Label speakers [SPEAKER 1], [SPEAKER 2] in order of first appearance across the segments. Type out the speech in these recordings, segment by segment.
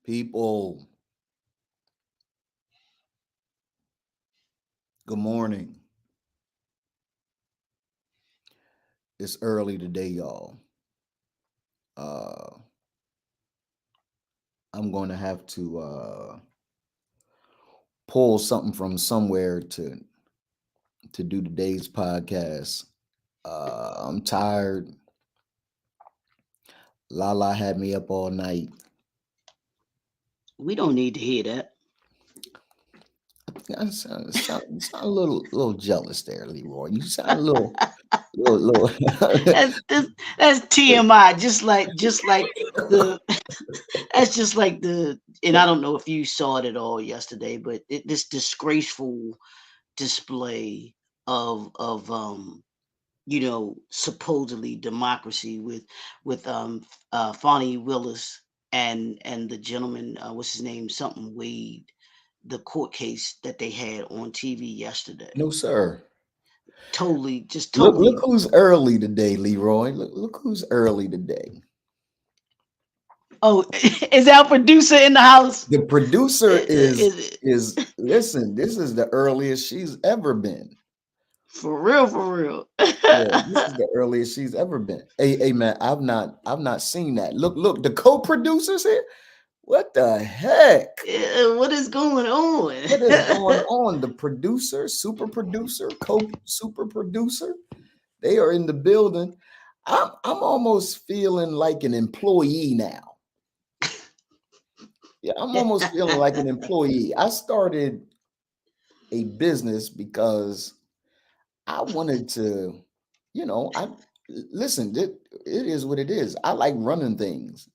[SPEAKER 1] People, good morning. It's early today, y'all. Uh, I'm going to have to pull something from somewhere to do today's podcast. I'm tired. Lala had me up all night.
[SPEAKER 2] We don't need to hear that.
[SPEAKER 1] You sound a little jealous there, Leroy. You sound a little.
[SPEAKER 2] That's TMI. Just like the that's just like the and I don't know if you saw it at all yesterday, but this disgraceful display of supposedly democracy with Fonnie Willis and the gentleman, what's his name, something Wade, the court case that they had on TV yesterday.
[SPEAKER 1] No, sir.
[SPEAKER 2] Totally, just
[SPEAKER 1] Look
[SPEAKER 2] totally.
[SPEAKER 1] who's early today, Leroy. Look who's early today.
[SPEAKER 2] Oh, is our producer in the house?
[SPEAKER 1] The producer
[SPEAKER 2] Is
[SPEAKER 1] is listen, this is the earliest she's ever been.
[SPEAKER 2] for real, for real.
[SPEAKER 1] Yeah, this is the earliest she's ever been. Hey man, I've not seen that. Look, the co-producers here. What the heck?
[SPEAKER 2] What is going on?
[SPEAKER 1] What is going on? The producer, super producer, super producer, they are in the building. I'm almost feeling like an employee now. Yeah, I'm almost feeling like an employee. I started a business because I wanted to, I listen, it is what it is. I like running things.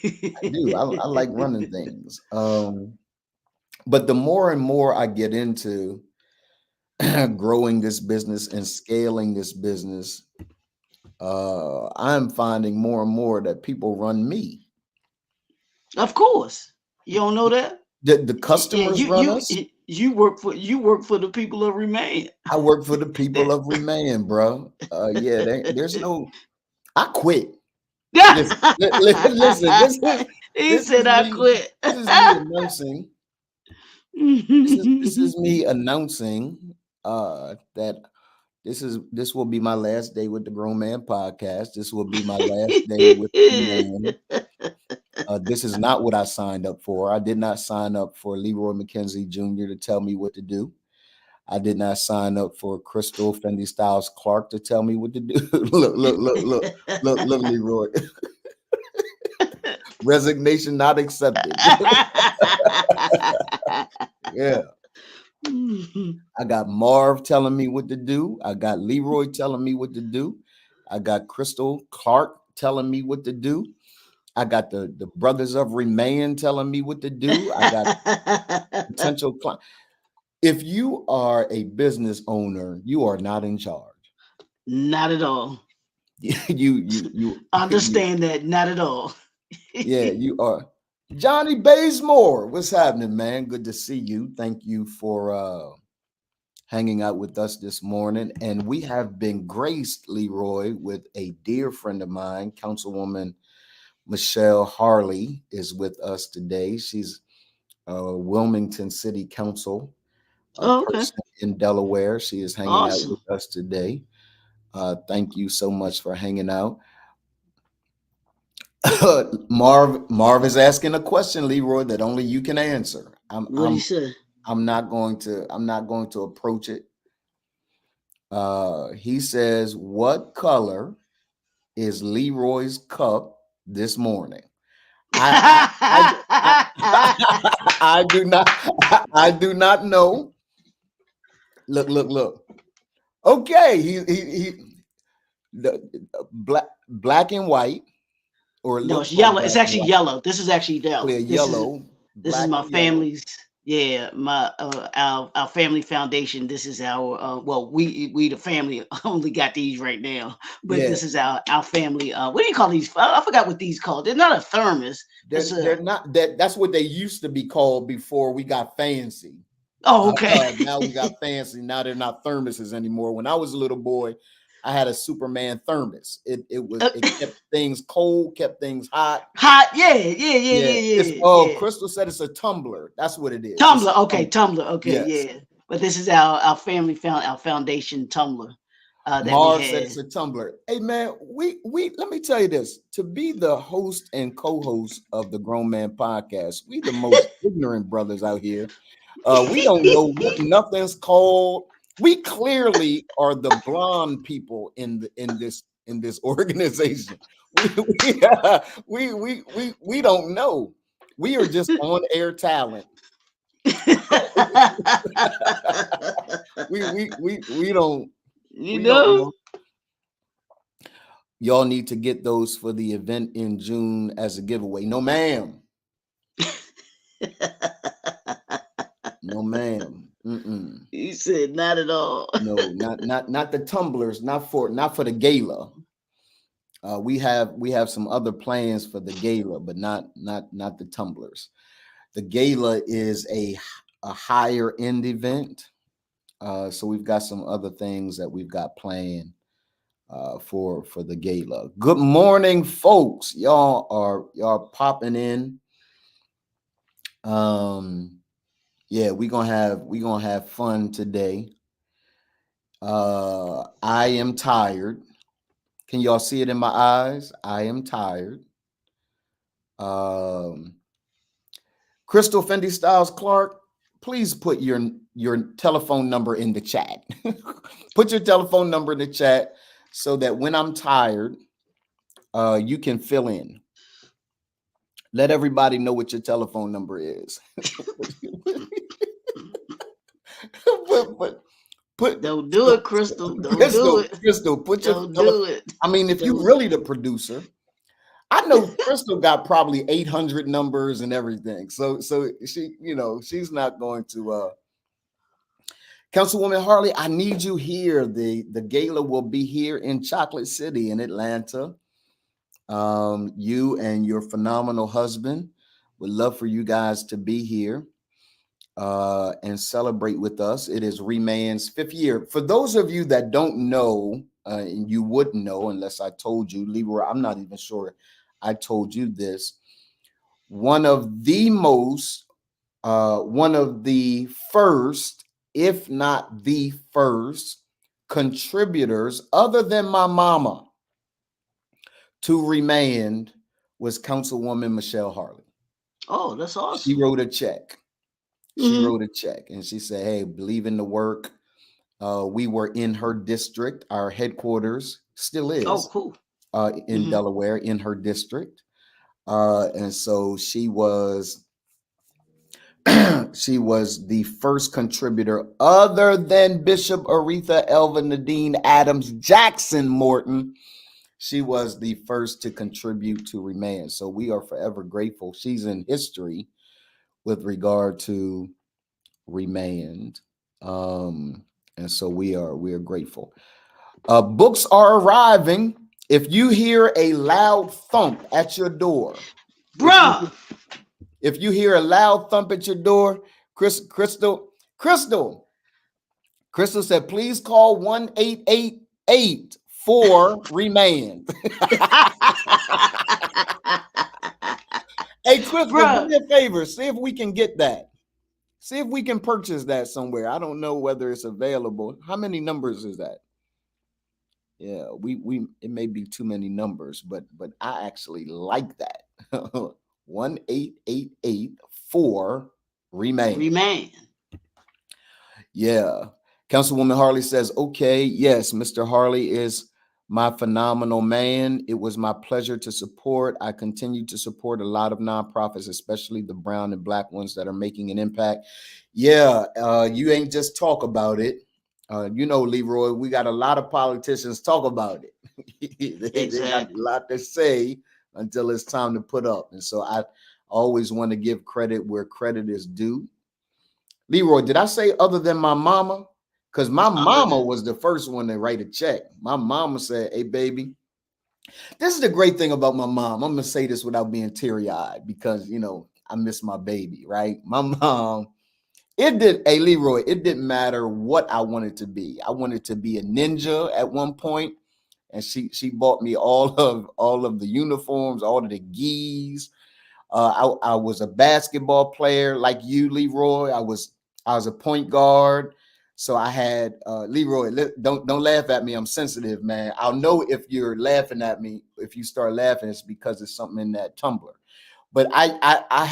[SPEAKER 1] I do. I like running things. But the more and more I get into growing this business and scaling this business, I'm finding more and more that people run me.
[SPEAKER 2] Of course, you don't know that.
[SPEAKER 1] The
[SPEAKER 2] Yeah,
[SPEAKER 1] customers run us.
[SPEAKER 2] you work for the people of Remain.
[SPEAKER 1] I work for the people of Remain, bro. Yeah, there's no. I quit. Listen, listen.
[SPEAKER 2] He
[SPEAKER 1] This
[SPEAKER 2] said
[SPEAKER 1] is
[SPEAKER 2] I
[SPEAKER 1] me.
[SPEAKER 2] quit.
[SPEAKER 1] This is me announcing. This is me announcing that this will be my last day with the Grown Man Podcast. This will be my last day with Reman. This is not what I signed up for. I did not sign up for Leroy McKenzie Jr. to tell me what to do. I did not sign up for Crystal Fendi Styles Clark to tell me what to do. Look, Leroy. Resignation not accepted. Yeah. I got Marv telling me what to do. I got Leroy telling me what to do. I got Crystal Clark telling me what to do. I got the brothers of Remain telling me what to do. I got potential clients. If you are a business owner, you are not in charge.
[SPEAKER 2] Not at all.
[SPEAKER 1] You
[SPEAKER 2] Understand that? Not at all.
[SPEAKER 1] yeah, you are. Johnny Bazemore, what's happening, man? Good to see you. Thank you for hanging out with us this morning. And we have been graced, Leroy, with a dear friend of mine, Councilwoman Michelle Harley, is with us today. She's a Wilmington City Council
[SPEAKER 2] Oh, okay.
[SPEAKER 1] person in Delaware. She is hanging out
[SPEAKER 2] Awesome.
[SPEAKER 1] with us today. Thank you so much for hanging out. Marv is asking a question, Leroy, that only you can answer.
[SPEAKER 2] What do you say?
[SPEAKER 1] I'm not going to approach it. He says, "What color is Leroy's cup this morning?" I do not I do not know. Look. Okay, he black and white, or it
[SPEAKER 2] No,
[SPEAKER 1] looks
[SPEAKER 2] it's
[SPEAKER 1] like
[SPEAKER 2] yellow. It's
[SPEAKER 1] black and
[SPEAKER 2] actually
[SPEAKER 1] white.
[SPEAKER 2] yellow. This is actually yellow.
[SPEAKER 1] Clear
[SPEAKER 2] This is
[SPEAKER 1] yellow,
[SPEAKER 2] this is
[SPEAKER 1] black
[SPEAKER 2] my
[SPEAKER 1] and yellow.
[SPEAKER 2] family's. Yeah, my our family foundation. This is our well, we the family only got these right now, but
[SPEAKER 1] Yeah,
[SPEAKER 2] this is our family. What do you call these? I forgot what these called. They're not a thermos. It's
[SPEAKER 1] they're not that's what they used to be called before we got fancy.
[SPEAKER 2] oh, okay.
[SPEAKER 1] Now we got fancy. Now they're not thermoses anymore. When I was a little boy, I had a Superman thermos.
[SPEAKER 2] Uh,
[SPEAKER 1] It kept things cold, kept things hot.
[SPEAKER 2] hot, yeah, yeah, yeah,
[SPEAKER 1] Yeah,
[SPEAKER 2] yeah,
[SPEAKER 1] it's
[SPEAKER 2] yeah, yeah.
[SPEAKER 1] Crystal said it's a tumbler. That's what it is. It's
[SPEAKER 2] Tumblr,
[SPEAKER 1] a
[SPEAKER 2] okay,
[SPEAKER 1] tumbler.
[SPEAKER 2] Tumblr, okay,
[SPEAKER 1] Yes.
[SPEAKER 2] yeah. But this is our family found our foundation Tumblr that we
[SPEAKER 1] Mars said it's
[SPEAKER 2] had.
[SPEAKER 1] a tumbler. Hey man, we let me tell you this. To be the host and co-host of the Grown Man Podcast, we the most ignorant brothers out here. We don't know what nothing's called. We clearly are the blonde people in this organization. We, we don't know. We are just on air talent. We don't
[SPEAKER 2] You
[SPEAKER 1] we don't
[SPEAKER 2] know?
[SPEAKER 1] know. Y'all need to get those for the event in June as a giveaway. No, ma'am. No, ma'am. Mm-mm.
[SPEAKER 2] You said not at all.
[SPEAKER 1] No, not the tumblers, not for the gala. We have some other plans for the gala, but not the tumblers. The gala is a higher end event, so we've got some other things that we've got planned for the gala. Good morning, folks. Y'all popping in. Yeah, we gonna have fun today. I am tired. Can y'all see it in my eyes? I am tired. Um, Crystal Fendi Styles Clark, please put your telephone number in the chat. Put your telephone number in the chat so that when I'm tired, you can fill in. Let everybody know what your telephone number is. but put
[SPEAKER 2] Don't do it, Crystal. Don't do
[SPEAKER 1] Crystal,
[SPEAKER 2] it.
[SPEAKER 1] Crystal, put your
[SPEAKER 2] Don't do it.
[SPEAKER 1] I mean, if you
[SPEAKER 2] Don't.
[SPEAKER 1] really the producer, I know Crystal got probably 800 numbers and everything. So she, she's not going to Councilwoman Harley, I need you here. The gala will be here in Chocolate City in Atlanta. You and your phenomenal husband would love for you guys to be here and celebrate with us. It is Reman's 5th year. For those of you that don't know, and you wouldn't know unless I told you, Leroy, I'm not even sure I told you this. One of the first, if not the first, contributors other than my mama to Remand was Councilwoman Michelle Harley.
[SPEAKER 2] Oh, that's awesome.
[SPEAKER 1] She wrote a check. She
[SPEAKER 2] Mhm.
[SPEAKER 1] wrote a check and she said, hey, believe in the work. We were in her district. Our headquarters still
[SPEAKER 2] Oh,
[SPEAKER 1] is
[SPEAKER 2] cool.
[SPEAKER 1] in
[SPEAKER 2] Mhm.
[SPEAKER 1] Delaware, in her district. And so she was she was the first contributor other than Bishop Aretha Elva Nadine Adams Jackson Morton. She was the first to contribute to Remand. So we are forever grateful. She's in history with regard to Remand. And so we are grateful. Books are arriving. If you hear a loud thump at your door,
[SPEAKER 2] Bruh.
[SPEAKER 1] if you hear a loud thump at your door, Crystal said, please call 1-888 for Remand. Hey, Crystal, do
[SPEAKER 2] Bruh.
[SPEAKER 1] me a favor. See if we can get that. See if we can purchase that somewhere. I don't know whether it's available. How many numbers is that? Yeah, we it may be too many numbers, but I actually like that. 1-888 for Remand.
[SPEAKER 2] Remand.
[SPEAKER 1] Yeah. Councilwoman Harley says, okay, yes, Mr. Harley is my phenomenal man. It was my pleasure to support. I continue to support a lot of nonprofits, especially the brown and black ones that are making an impact. Yeah, you ain't just talk about it. Leroy, we got a lot of politicians talk about it. They got a lot to say until it's time to put up. And so I always want to give credit where credit is due. Leroy, did I say other than my mama? Because my mama was the first one to write a check. My mama said, hey, baby, this is the great thing about my mom. I'm going to say this without being teary-eyed because, I miss my baby, right? My mom It did, hey Leroy, it didn't matter what I wanted to be. I wanted to be a ninja at one point, and she bought me all of the uniforms, all of the gis. I was a basketball player like you, Leroy. I was a point guard. So I had Leroy. Don't laugh at me. I'm sensitive, man. I'll know if you're laughing at me. If you start laughing, it's because it's something in that tumbler. But I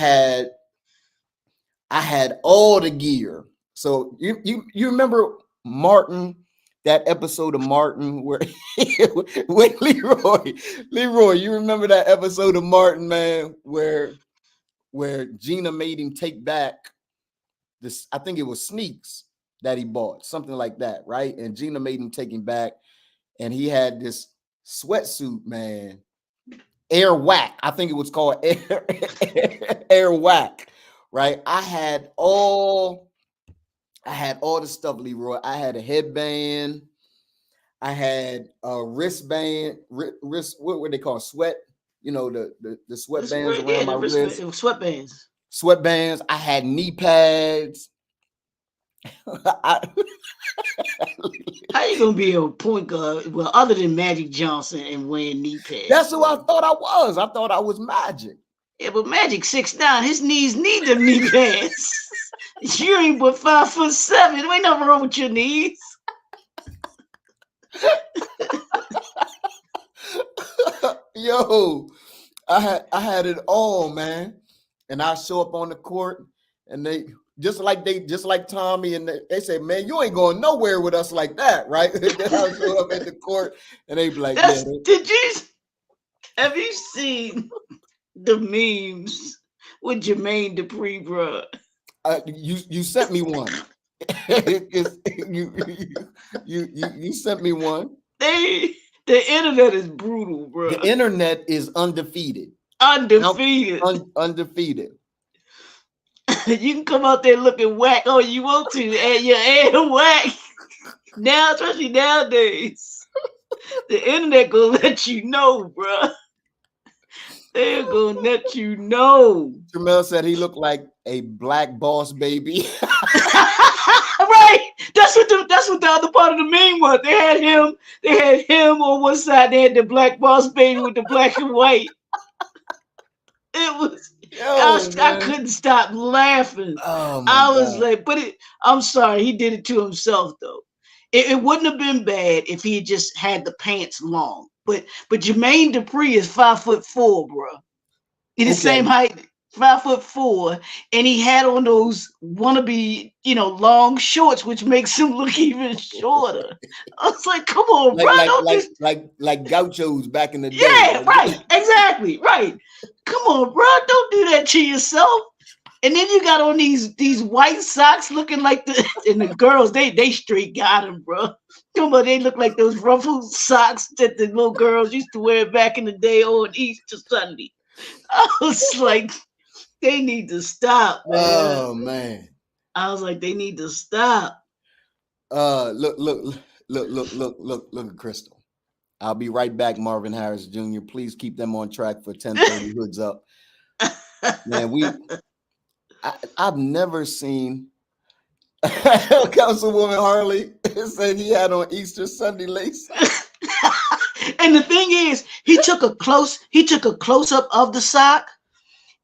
[SPEAKER 1] had all the gear. So you remember Martin, that episode of Martin where wait, Leroy, you remember that episode of Martin, man, where Gina made him take back this, I think it was sneaks that he bought, something like that, right? And Gina made him take him back, and he had this sweatsuit, man, Air Whack. I think it was called Air Whack, right? I had all the stuff, Leroy. I had a headband. I had a wristband, wrist. What were they called? Sweat. You know, the sweatbands around my wrist.
[SPEAKER 2] It was sweatbands.
[SPEAKER 1] Sweatbands. I had knee pads.
[SPEAKER 2] How you gonna be a point guard? Well, other than Magic Johnson and wearing knee pads.
[SPEAKER 1] That's who I thought I was. I thought I was Magic.
[SPEAKER 2] Yeah, but Magic 6'9", his knees need them knee pads. You ain't but 5'7". There ain't nothing wrong with your knees.
[SPEAKER 1] Yo, I had it all, man. And I show up on the court, and they just like Tommy, and they say, "Man, you ain't going nowhere with us like that, right?" Then I show up at the court, and they be like, "Yeah."
[SPEAKER 2] Have you seen the memes with Jermaine Dupri, bro?
[SPEAKER 1] You sent me one. you sent me one.
[SPEAKER 2] The internet is brutal, bro.
[SPEAKER 1] The internet is undefeated.
[SPEAKER 2] Undefeated.
[SPEAKER 1] Undefeated.
[SPEAKER 2] You can come out there looking whack all you want to, and you're air whack. Now, especially nowadays, the internet gonna let you know, bro. They're gonna let you know.
[SPEAKER 1] Jamel said he looked like a black boss baby.
[SPEAKER 2] Right. That's what the other part of the meme was. They had him on one side. They had the black boss baby with the black and white. It was. I couldn't stop laughing.
[SPEAKER 1] Oh
[SPEAKER 2] I was like, I'm sorry, he did it to himself though. It wouldn't have been bad if he just had the pants long. But Jermaine Dupri is 5'4", bro. He's the same height, 5'4", and he had on those wannabe, long shorts, which makes him look even shorter. I was like, come on, bro.
[SPEAKER 1] Like gauchos back in the day.
[SPEAKER 2] Yeah, right. Exactly. Right. Come on, bro. Don't do that to yourself. And then you got on these white socks looking like and the girls, they straight got them, bro. Come on, they look like those ruffled socks that the little girls used to wear back in the day on Easter Sunday. I was like, they need to stop, man.
[SPEAKER 1] Oh man.
[SPEAKER 2] I was like, they need to stop.
[SPEAKER 1] Look at Crystal. I'll be right back, Marvin Harris Jr. Please keep them on track for 10:30 Hoods Up. Man, I've never seen Councilwoman Harley said he had on Easter Sunday lace.
[SPEAKER 2] And the thing is, he took a close up of the sock,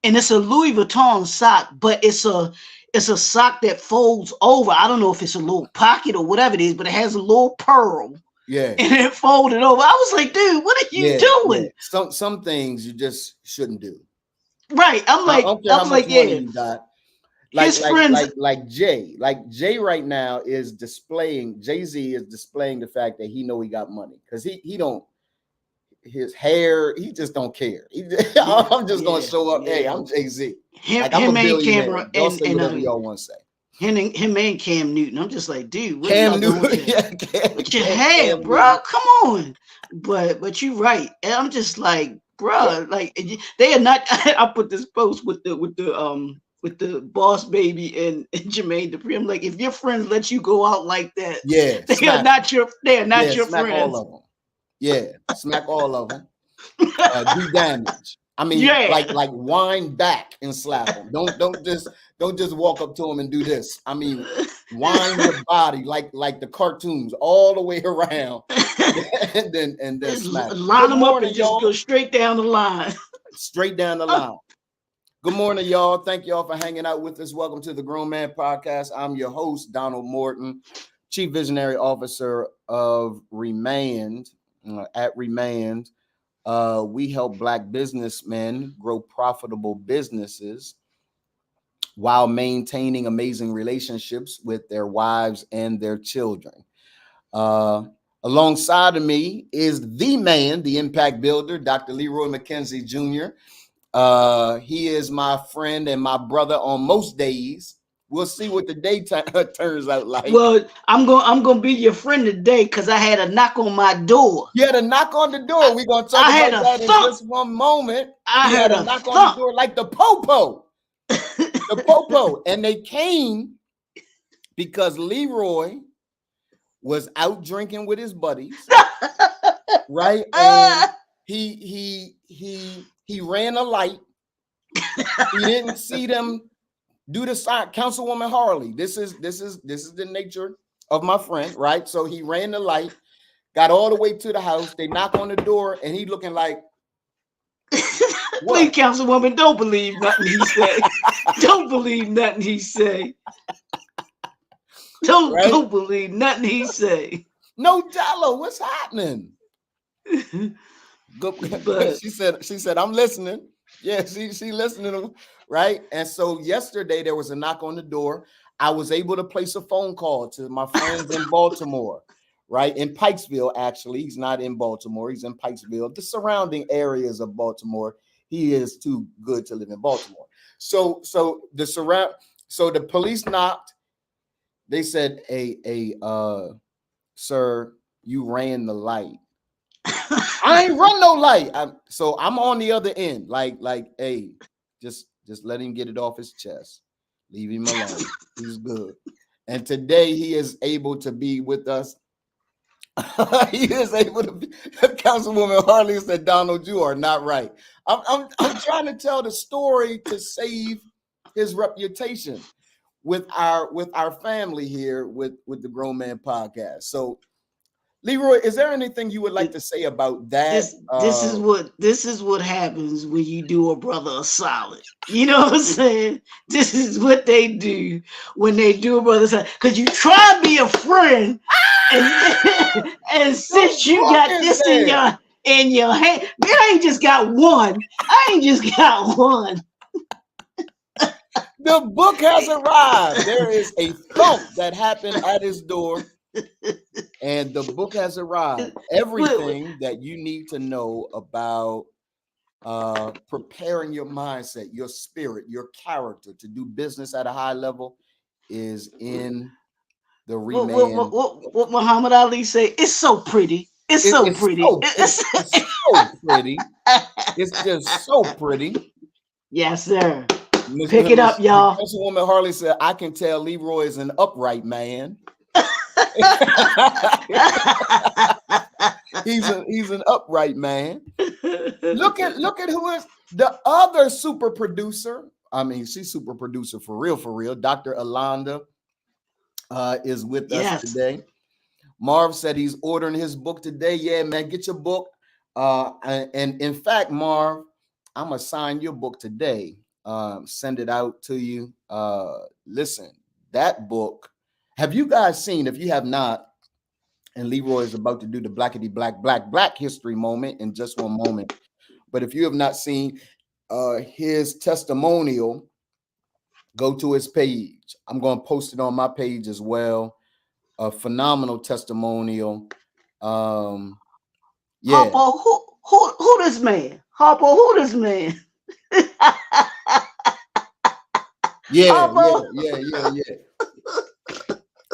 [SPEAKER 2] and it's a Louis Vuitton sock, but it's a sock that folds over. I don't know if it's a little pocket or whatever it is, but it has a little pearl.
[SPEAKER 1] Yeah.
[SPEAKER 2] And it folded over. I was like, dude, what are you doing?
[SPEAKER 1] Yeah. Some things you just shouldn't do.
[SPEAKER 2] Right. I'm like,
[SPEAKER 1] you got. Like Jay right now is displaying, Jay-Z is displaying the fact that he know he got money, because he don't, his hair, he just don't care. I'm just gonna show up. Hey, I'm Jay-Z.
[SPEAKER 2] Him and Cameron
[SPEAKER 1] y'all say whatever y'all want to say.
[SPEAKER 2] Him and Cam Newton. I'm just like, dude, what
[SPEAKER 1] Cam
[SPEAKER 2] Newton, with your hair, bro? Come on. But you're right. And I'm just like, bro, like they are not. I put this post with the boss baby and Jermaine Dupri. I'm like, if your friends let you go out like that, they are not your friends.
[SPEAKER 1] All of them. Yeah, smack all of them. Do damage. I mean,
[SPEAKER 2] Yeah.
[SPEAKER 1] like wind back and slap them. Don't just walk up to them and do this. I mean, wind your body like the cartoons all the way around, and then
[SPEAKER 2] Just
[SPEAKER 1] smack.
[SPEAKER 2] line
[SPEAKER 1] Good
[SPEAKER 2] them up and
[SPEAKER 1] morning,
[SPEAKER 2] just go
[SPEAKER 1] y'all.
[SPEAKER 2] straight down the line.
[SPEAKER 1] Straight down the line. Good morning, y'all. Thank y'all for hanging out with us. Welcome to the Grown Man Podcast. I'm your host, Donald Morton, Chief Visionary Officer of Remand. At Remand, we help Black businessmen grow profitable businesses while maintaining amazing relationships with their wives and their children. Uh, Alongside of me is the man, the impact builder, Dr. Leroy McKenzie Jr. He is my friend and my brother on most days. We'll see what the day turns out like.
[SPEAKER 2] Well, I'm gonna be your friend today because I had a knock on my door.
[SPEAKER 1] You had a knock on the door. We're gonna talk about that in just one moment.
[SPEAKER 2] I
[SPEAKER 1] He
[SPEAKER 2] heard
[SPEAKER 1] had
[SPEAKER 2] a
[SPEAKER 1] knock on the
[SPEAKER 2] thump.
[SPEAKER 1] door like the popo. The popo. And they came because Leroy was out drinking with his buddies, right? And he ran a light. He didn't see them do the sign. Councilwoman Harley. This is the nature of my friend, right? So he ran the light, got all the way to the house. They knock on the door, and he looking like,
[SPEAKER 2] please, Councilwoman, don't believe nothing he say. Don't believe nothing he say. Don't believe nothing he say.
[SPEAKER 1] No, Dello, what's happening?
[SPEAKER 2] But
[SPEAKER 1] she said, I'm listening. Yeah, she listening, right? And so yesterday there was a knock on the door. I was able to place a phone call to my friends in Baltimore, right? In Pikesville, actually. He's not in Baltimore, he's in Pikesville, the surrounding areas of Baltimore. He is too good to live in Baltimore. So the police knocked. They said, sir, you ran the light. I ain't run no light. So I'm on the other end, like, hey, just let him get it off his chest. Leave him alone. He's good. And today he is able to be with us. He is able to be. Councilwoman Harley said, Donald, you are not right. I'm trying to tell the story to save his reputation with our family here with the Grown Man Podcast. So Leroy, is there anything you would like to say about that?
[SPEAKER 2] This is what happens when you do a brother a solid. You know what I'm saying? This is what they do when they do a brother a solid. Because you try to be a friend, and since you got this in your hand, I ain't just got one.
[SPEAKER 1] The book has arrived. There is a thump that happened at his door. And the book has arrived. Everything that you need to know about preparing your mindset, your spirit, your character to do business at a high level is in the Remand.
[SPEAKER 2] What Muhammad Ali say? It's so pretty. It's so pretty.
[SPEAKER 1] It's so pretty. It's just so pretty.
[SPEAKER 2] Yes, sir. Pick it up, y'all.
[SPEAKER 1] Councilwoman Harley said, I can tell Leroy is an upright man. he's an upright man. Look at who is the other super producer. I mean, she's super producer for real. Dr. Alonda is with us today. Marv said he's ordering his book today. Yeah, man, get your book. And in fact, Marv, I'm gonna sign your book today. Send it out to you. Listen, that book. Have you guys seen? If you have not, and Leroy is about to do the blackity black history moment in just one moment. But if you have not seen his testimonial, go to his page. I'm going to post it on my page as well. A phenomenal testimonial. Yeah.
[SPEAKER 2] Harpo, who this man? Harpo, who this man?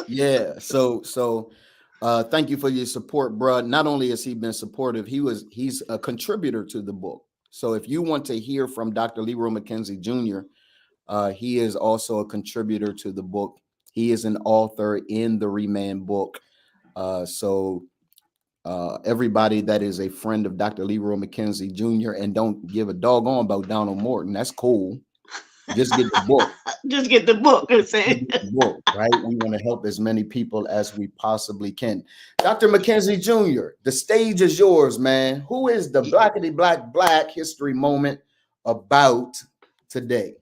[SPEAKER 1] Yeah. So thank you for your support, bro. Not only has he been supportive, he's a contributor to the book. So if you want to hear from Dr. Leroy McKenzie Jr., he is also a contributor to the book. He is an author in the Remand book. So Everybody that is a friend of Dr. Leroy McKenzie Jr. and don't give a doggone about Donald Morton, that's cool. Just get the book.
[SPEAKER 2] Just get the book. I'm
[SPEAKER 1] Just
[SPEAKER 2] saying.
[SPEAKER 1] get the book, right? We want to help as many people as we possibly can. Dr. McKenzie Jr., the stage is yours, man. Who is the Blackity Black history moment about today?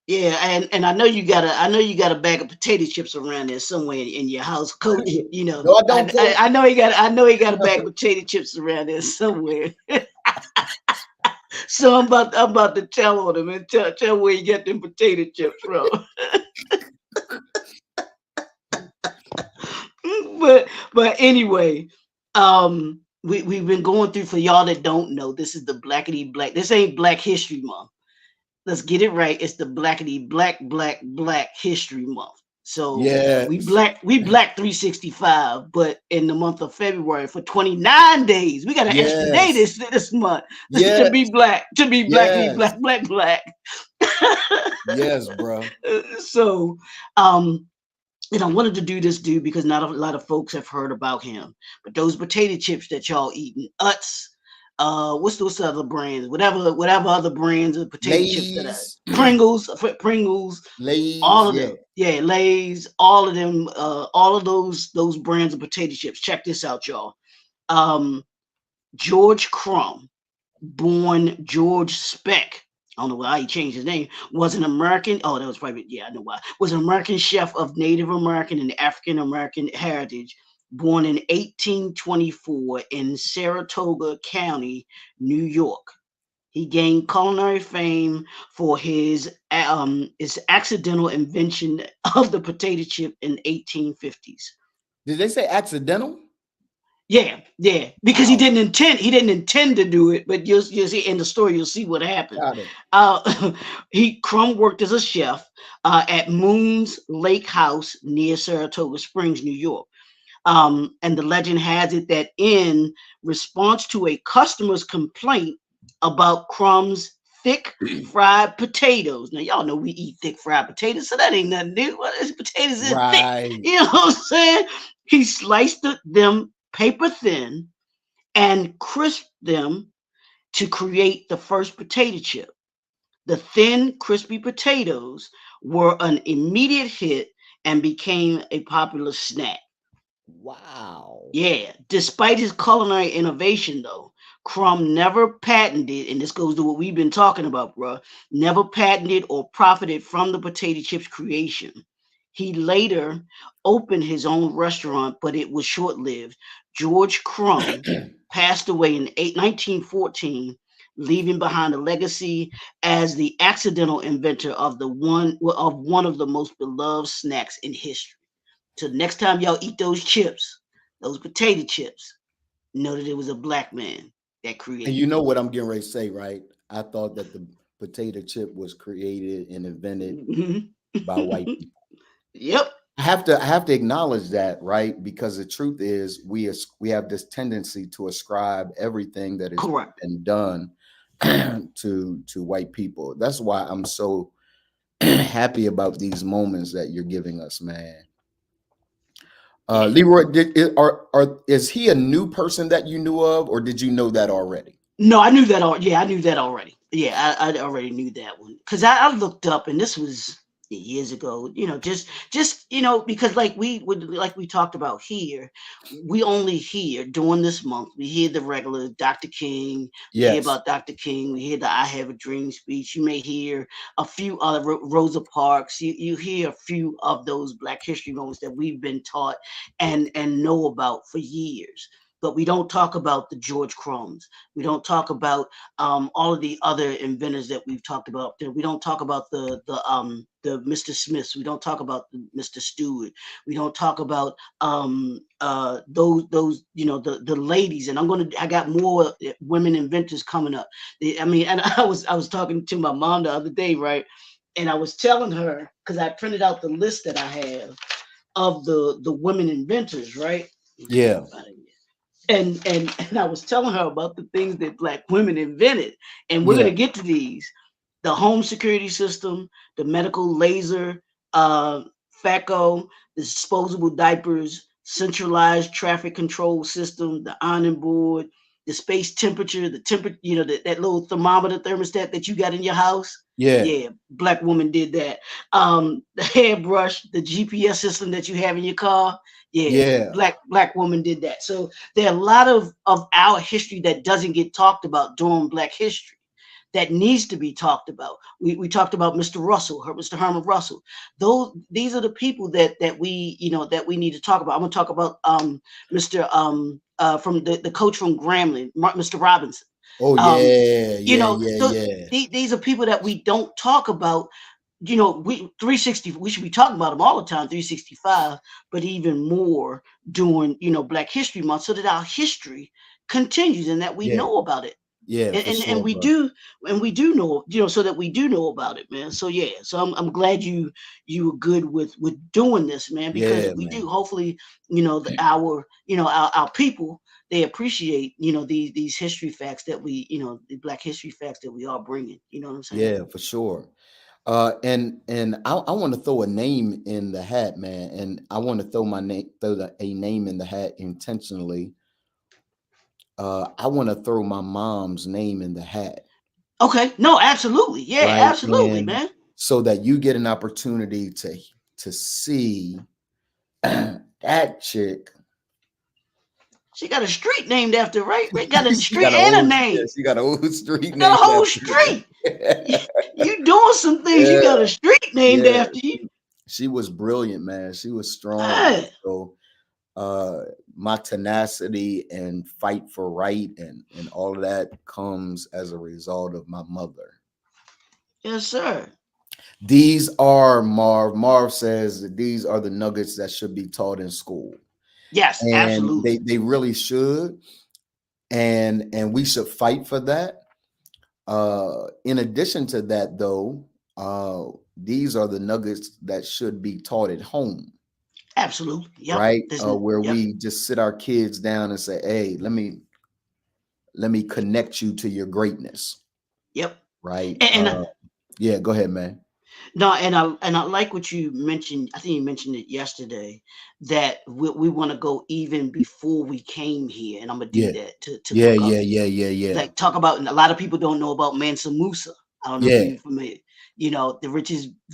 [SPEAKER 2] Yeah, and I know you got a bag of potato chips around there somewhere in your house, Coach. You know,
[SPEAKER 1] No, I don't, Coach.
[SPEAKER 2] I know he got a bag of potato chips around there somewhere. So I'm about to tell on him and tell where you get them potato chips from. but anyway, we've been going through, for y'all that don't know, this is the Blackity Black. This ain't Black History Month. Let's get it right. It's the Blackity Black History Month. So we
[SPEAKER 1] Yes.
[SPEAKER 2] black 365, but in the month of February for 29 days, we got an extra day
[SPEAKER 1] Yes.
[SPEAKER 2] this month
[SPEAKER 1] Yes.
[SPEAKER 2] to be blackity
[SPEAKER 1] Yes.
[SPEAKER 2] black.
[SPEAKER 1] Yes, bro.
[SPEAKER 2] So and I wanted to do this dude because not a lot of folks have heard about him. But those potato chips that y'all eating, Utz, what's those other brands? Whatever other brands of potato chips that are
[SPEAKER 1] Lay's.
[SPEAKER 2] Pringles, all
[SPEAKER 1] Lay's,
[SPEAKER 2] of
[SPEAKER 1] yeah.
[SPEAKER 2] them. Yeah, Lay's, all of them, all of those brands of potato chips. Check this out, y'all. George Crumb, born George Speck, I don't know why he changed his name, was an American. Oh, that was probably, yeah, I know why. Was an American chef of Native American and African American heritage, born in 1824 in Saratoga County, New York. He gained culinary fame for his accidental invention of the potato chip in 1850s.
[SPEAKER 1] Did they say accidental?
[SPEAKER 2] Yeah, because
[SPEAKER 1] Wow.
[SPEAKER 2] he didn't intend to do it, but you'll see in the story, you'll see what happened.
[SPEAKER 1] Got it.
[SPEAKER 2] Crumb worked as a chef at Moon's Lake House near Saratoga Springs, New York. And the legend has it that in response to a customer's complaint about Crumb's thick fried potatoes. Now y'all know we eat thick fried potatoes, so that ain't nothing new. What is potatoes is thick?
[SPEAKER 1] Right.
[SPEAKER 2] You know what I'm saying? He sliced them paper thin and crisped them to create the first potato chip. The thin, crispy potatoes were an immediate hit and became a popular snack.
[SPEAKER 1] Wow.
[SPEAKER 2] Yeah, despite his culinary innovation, though, Crumb never patented, and this goes to what we've been talking about, bro, never patented or profited from the potato chips creation. He later opened his own restaurant, but it was short lived. George Crumb passed away in 1914, leaving behind a legacy as the accidental inventor of one of the most beloved snacks in history. So next time y'all eat those chips, those potato chips, know that it was a black man that
[SPEAKER 1] And
[SPEAKER 2] created
[SPEAKER 1] you
[SPEAKER 2] it.
[SPEAKER 1] know what I'm getting ready to say, right? I thought that the potato chip was created and invented by white
[SPEAKER 2] Mhm.
[SPEAKER 1] people.
[SPEAKER 2] Yep,
[SPEAKER 1] I have to acknowledge that, right? Because the truth is we have this tendency to ascribe everything that has
[SPEAKER 2] correct.
[SPEAKER 1] been done to white people. That's why I'm so happy about these moments that you're giving us, man.
[SPEAKER 2] Yeah.
[SPEAKER 1] Leroy, is he a new person that you knew of, or did you know that already?
[SPEAKER 2] No, I knew that. Yeah, I knew that already. Yeah, I already knew that one because I looked up, and this was years ago. You know, just because like we talked about here, we only hear during this month. We hear the regular Dr. King. We hear
[SPEAKER 1] Yes.
[SPEAKER 2] about Dr. King. We hear the "I Have a Dream" speech. You may hear a few other Rosa Parks. You hear a few of those Black History moments that we've been taught and know about for years. But we don't talk about the George Crumbs. We don't talk about all of the other inventors that we've talked about. We don't talk about the Mr. Smiths. We don't talk about the Mr. Stewart. We don't talk about those the ladies. And I got more women inventors coming up. I mean, and I was talking to my mom the other day, right? And I was telling her because I printed out the list that I have of the women inventors, right?
[SPEAKER 1] Yeah.
[SPEAKER 2] And I was telling her about the things that black women invented, and we're
[SPEAKER 1] Yeah.
[SPEAKER 2] gonna get to these: the home security system, the medical laser, FACO, the disposable diapers, centralized traffic control system, the ironing board, the space temperature, the temperature, that little thermometer thermostat that you got in your house.
[SPEAKER 1] Yeah,
[SPEAKER 2] Yeah, black woman did that. The hairbrush, the GPS system that you have in your car. Yeah,
[SPEAKER 1] yeah,
[SPEAKER 2] black woman did that. So there are a lot of our history that doesn't get talked about during Black history that needs to be talked about. We talked about Mr. Russell, Mr. Herman Russell. These are the people that we that we need to talk about. I'm gonna talk about Mr. From the coach from Grambling, Mr. Robinson.
[SPEAKER 1] oh
[SPEAKER 2] Um,
[SPEAKER 1] yeah, yeah, yeah,
[SPEAKER 2] so
[SPEAKER 1] yeah,
[SPEAKER 2] these are people that we don't talk about. We 360, we should be talking about them all the time, 365, but even more during Black History Month, so that our history continues and that we
[SPEAKER 1] yeah,
[SPEAKER 2] know about it.
[SPEAKER 1] yeah,
[SPEAKER 2] and,
[SPEAKER 1] for
[SPEAKER 2] and
[SPEAKER 1] sure,
[SPEAKER 2] and we
[SPEAKER 1] bro.
[SPEAKER 2] do and we do know, so that we do know about it, man. So yeah, so I'm glad you were good with doing this, man, because
[SPEAKER 1] Yeah,
[SPEAKER 2] we do,
[SPEAKER 1] man.
[SPEAKER 2] hopefully, our people, they appreciate these history facts that we, the Black history facts that we are bringing, you know what I'm saying?
[SPEAKER 1] Yeah, for sure. And I want to throw a name in the hat, man. And I want to a name in the hat intentionally. I want to throw my mom's name in the hat,
[SPEAKER 2] Okay, no, absolutely, yeah,
[SPEAKER 1] right?
[SPEAKER 2] absolutely,
[SPEAKER 1] And
[SPEAKER 2] man.
[SPEAKER 1] so that you get an opportunity to see that chick.
[SPEAKER 2] She got a street named after her, right? Got a
[SPEAKER 1] She
[SPEAKER 2] street
[SPEAKER 1] got a
[SPEAKER 2] and a
[SPEAKER 1] old, yeah,
[SPEAKER 2] name.
[SPEAKER 1] she got a old street
[SPEAKER 2] Got
[SPEAKER 1] named
[SPEAKER 2] a whole
[SPEAKER 1] after
[SPEAKER 2] street.
[SPEAKER 1] her.
[SPEAKER 2] You doing some things. You
[SPEAKER 1] Yeah,
[SPEAKER 2] got a street named
[SPEAKER 1] yeah.
[SPEAKER 2] after you.
[SPEAKER 1] She was brilliant, man. She was strong.
[SPEAKER 2] Hey,
[SPEAKER 1] So my tenacity and fight for right and all of that comes as a result of my mother.
[SPEAKER 2] yes, sir.
[SPEAKER 1] These are Marv says that these are the nuggets that should be taught in school,
[SPEAKER 2] Yes,
[SPEAKER 1] and
[SPEAKER 2] absolutely.
[SPEAKER 1] they really should, and we should fight for that. In addition to that, though, these are the nuggets that should be taught at home,
[SPEAKER 2] Absolutely. Yep.
[SPEAKER 1] right?
[SPEAKER 2] There's
[SPEAKER 1] Where
[SPEAKER 2] yep.
[SPEAKER 1] we just sit our kids down and say, "Hey, let me connect you to your greatness,"
[SPEAKER 2] Yep.
[SPEAKER 1] right?
[SPEAKER 2] And
[SPEAKER 1] Yeah, go ahead, man.
[SPEAKER 2] no, and I like what you mentioned. I think you mentioned it yesterday, that we want to go even before we came here, and I'm gonna do
[SPEAKER 1] Yeah,
[SPEAKER 2] that to
[SPEAKER 1] yeah,
[SPEAKER 2] talk about,
[SPEAKER 1] yeah, yeah, yeah, yeah,
[SPEAKER 2] talk about. And a lot of people don't know about Mansa Musa. I don't know if
[SPEAKER 1] yeah,
[SPEAKER 2] you're familiar. The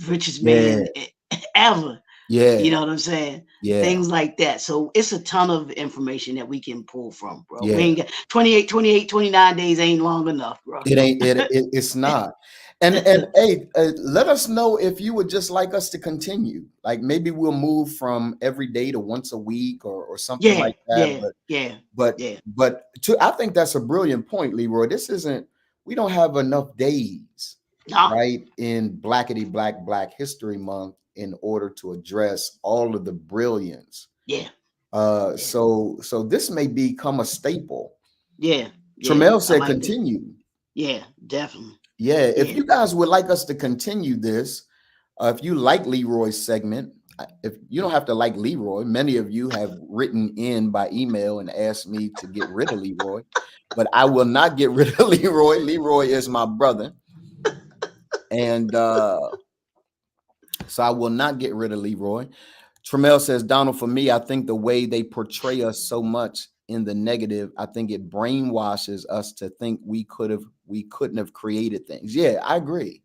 [SPEAKER 2] richest
[SPEAKER 1] yeah,
[SPEAKER 2] man ever. You
[SPEAKER 1] yeah,
[SPEAKER 2] know what I'm saying?
[SPEAKER 1] yeah,
[SPEAKER 2] Things like that. So it's a ton of information that we can pull from, bro. We
[SPEAKER 1] yeah.
[SPEAKER 2] ain't got 28, 29 days ain't long enough, bro.
[SPEAKER 1] It ain't it's not. And hey, let us know if you would just like us to continue. Like maybe we'll move from every day to once a week or something
[SPEAKER 2] Yeah,
[SPEAKER 1] like that.
[SPEAKER 2] yeah, yeah,
[SPEAKER 1] But
[SPEAKER 2] yeah,
[SPEAKER 1] I think that's a brilliant point, Leroy. This isn't we don't have enough days,
[SPEAKER 2] no,
[SPEAKER 1] right, in Black History Month in order to address all of the brilliance.
[SPEAKER 2] yeah, yeah,
[SPEAKER 1] So this may become a staple.
[SPEAKER 2] yeah, yeah.
[SPEAKER 1] Tremel
[SPEAKER 2] I
[SPEAKER 1] said
[SPEAKER 2] like that.
[SPEAKER 1] continue.
[SPEAKER 2] Yeah, definitely.
[SPEAKER 1] Yeah, if
[SPEAKER 2] Yeah,
[SPEAKER 1] you guys would like us to continue this, if you like Leroy's segment, if you don't have to like Leroy, many of you have written in by email and asked me to get rid of Leroy, but I will not get rid of Leroy. Leroy is my brother, and so I will not get rid of Leroy. Tremel says, Donald, for me, I think the way they portray us so much in the negative, I think it brainwashes us to think we couldn't have created things. Yeah, I agree.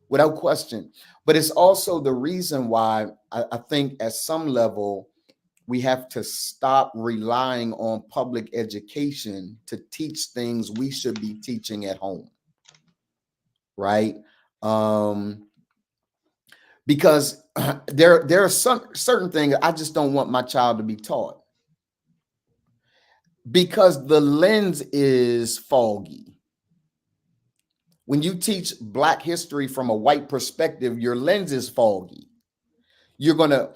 [SPEAKER 1] Without question. But it's also the reason why I think at some level we have to stop relying on public education to teach things we should be teaching at home. Right. Um, because there are some certain things I just don't want my child to be taught because the lens is foggy. When you teach Black history from a white perspective, your lens is foggy. You're gonna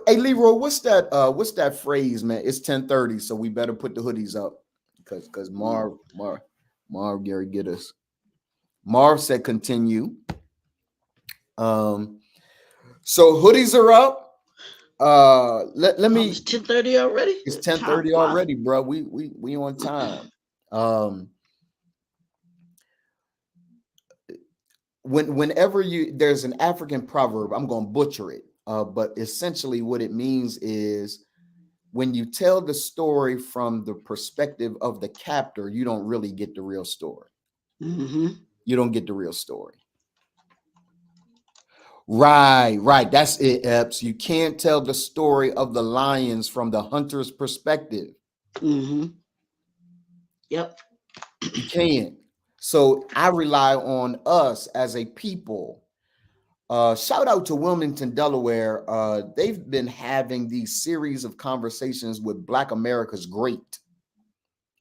[SPEAKER 1] hey Leroy, what's that phrase, man? It's 10:30, so we better put the hoodies up because Marv Gary get us. Marv said continue. Um so hoodies are up. Let
[SPEAKER 2] it's
[SPEAKER 1] me
[SPEAKER 2] 10:30 already.
[SPEAKER 1] it's
[SPEAKER 2] Time
[SPEAKER 1] 10:30
[SPEAKER 2] fly.
[SPEAKER 1] already, bro. We on time. Um whenever there's an African proverb, I'm gonna butcher it. But essentially what it means is when you tell the story from the perspective of the captor, you don't really get the real story.
[SPEAKER 2] Mm-hmm.
[SPEAKER 1] You don't get the real story. Right. That's it, Epps. You can't tell the story of the lions from the hunter's perspective.
[SPEAKER 2] Mm-hmm. Yep.
[SPEAKER 1] You can't. So I rely on us as a people. Shout out to Wilmington, Delaware. They've been having these series of conversations with Black America's Great.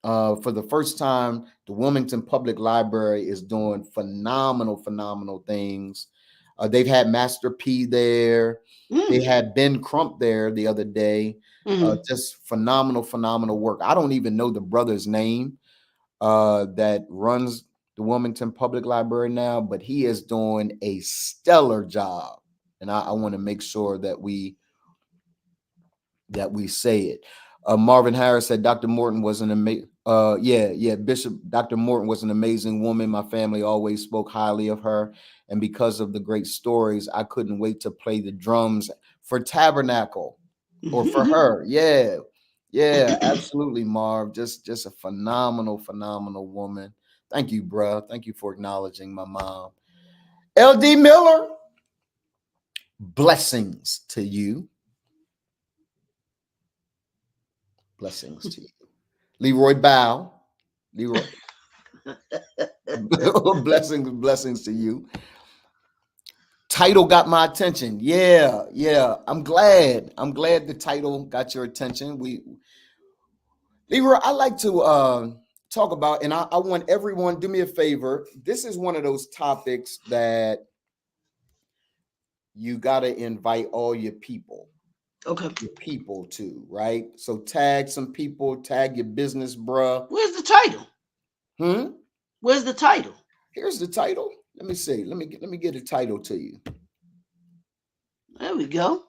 [SPEAKER 1] For the first time, the Wilmington Public Library is doing phenomenal things. They've had Master P there. They
[SPEAKER 2] Mm.
[SPEAKER 1] had Ben Crump there the other day.
[SPEAKER 2] Mm-hmm.
[SPEAKER 1] Just phenomenal work. I don't even know the brother's name that runs the Wilmington Public Library now, but he is doing a stellar job. And I want to make sure that we say it. Marvin Harris said Dr. Morton was an amazing. Bishop Dr. Morton was an amazing woman. My family always spoke highly of her, and because of the great stories, I couldn't wait to play the drums for Tabernacle or for her. Yeah, absolutely, Marv. Just a phenomenal woman. Thank you, bro. Thank you for acknowledging my mom. LD Miller, blessings to you. Blessings to you. Leroy Bow. Leroy. blessings to you. Title got my attention. Yeah. I'm glad the title got your attention. Leroy, I like to talk about, and I want everyone, do me a favor. This is one of those topics that you got to invite all your people.
[SPEAKER 2] Okay.
[SPEAKER 1] Your people too, right? So tag some people, tag your business, bruh.
[SPEAKER 2] Where's the title? Where's the title?
[SPEAKER 1] Here's the title. Let me see. Let me get a title to you.
[SPEAKER 2] There we go.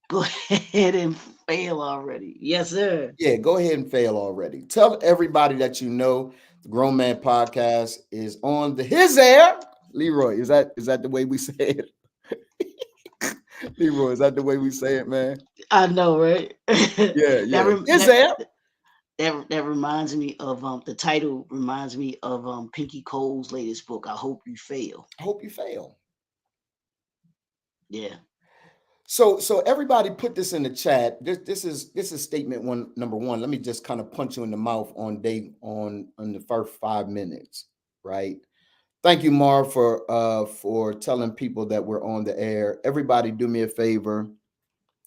[SPEAKER 2] Go ahead and fail already. Yes, sir.
[SPEAKER 1] Yeah, go ahead and fail already. Tell everybody that you know the Grown Man Podcast is on the his air. Leroy, is that the way we say it? Leroy, is that the way we say it, man?
[SPEAKER 2] I know, right?
[SPEAKER 1] Yeah. His air.
[SPEAKER 2] That reminds me of the title reminds me of Pinky Cole's latest book. I Hope You Fail.
[SPEAKER 1] I hope you fail.
[SPEAKER 2] Yeah.
[SPEAKER 1] So everybody put this in the chat. This is statement number one. Let me just kind of punch you in the mouth on the first 5 minutes, right? Thank you, Marv, for telling people that we're on the air. Everybody, do me a favor.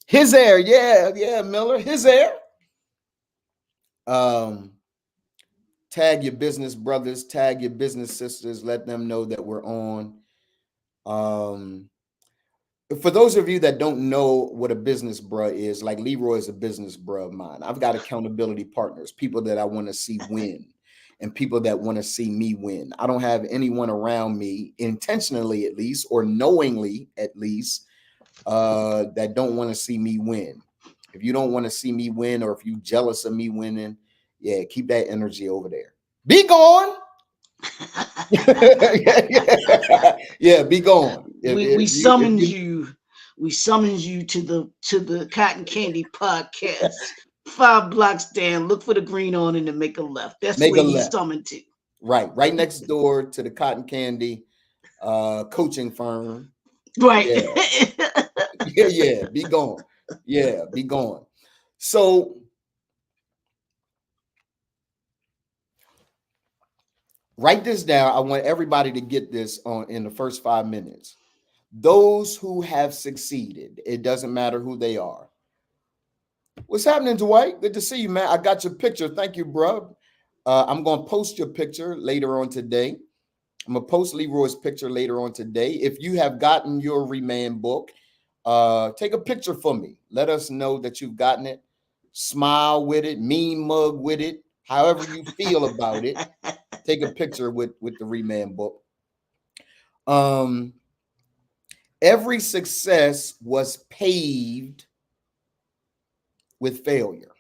[SPEAKER 1] His air, yeah, Miller, his air. Tag your business brothers, tag your business sisters. Let them know that we're on. For those of you that don't know what a business bruh is, like Leroy is a business bruh of mine. I've got accountability partners, people that I want to see win, and people that want to see me win. I don't have anyone around me, intentionally at least, or knowingly at least, that don't want to see me win. If you don't want to see me win, or if you jealous of me winning, yeah, keep that energy over there. Be gone. Yeah, be gone.
[SPEAKER 2] We summons you. We summons you to the Cotton Candy Podcast. 5 blocks down. Look for the green on and then make a left. That's where you summoned to.
[SPEAKER 1] Right next door to the Cotton Candy coaching firm.
[SPEAKER 2] Right.
[SPEAKER 1] Yeah. Be gone. Yeah, be gone. So write this down. I want everybody to get this in the first 5 minutes. Those who have succeeded, it doesn't matter who they are. What's happening, Dwight? Good to see you, man. I got your picture. Thank you, bro. I'm going to post your picture later on today. I'm going to post Leroy's picture later on today. If you have gotten your Remand book, take a picture for me. Let us know that you've gotten it. Smile with it, mean mug with it, however you feel about it. Take a picture with the Remand book. Every success was paved with failure.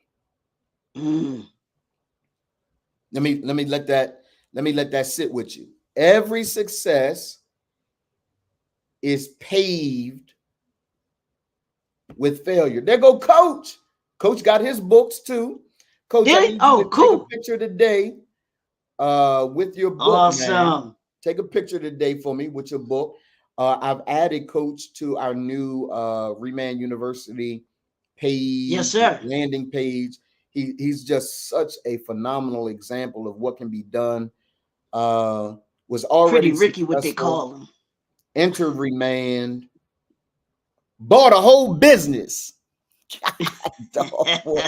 [SPEAKER 2] Mm.
[SPEAKER 1] Let me let that sit with you. Every success is paved with failure. There go Coach. Coach got his books too. Coach, I
[SPEAKER 2] Did he?
[SPEAKER 1] need you to
[SPEAKER 2] Oh,
[SPEAKER 1] take a
[SPEAKER 2] cool.
[SPEAKER 1] picture today with your book, man.
[SPEAKER 2] Awesome.
[SPEAKER 1] Take a picture today for me with your book. I've added Coach to our new Remand University
[SPEAKER 2] Yes,
[SPEAKER 1] page,
[SPEAKER 2] sir.
[SPEAKER 1] landing page. He's just such a phenomenal example of what can be done. Was
[SPEAKER 2] Pretty
[SPEAKER 1] already
[SPEAKER 2] Ricky, what they
[SPEAKER 1] successful,
[SPEAKER 2] call him.
[SPEAKER 1] entered Remand, bought a whole business. Dog, boy.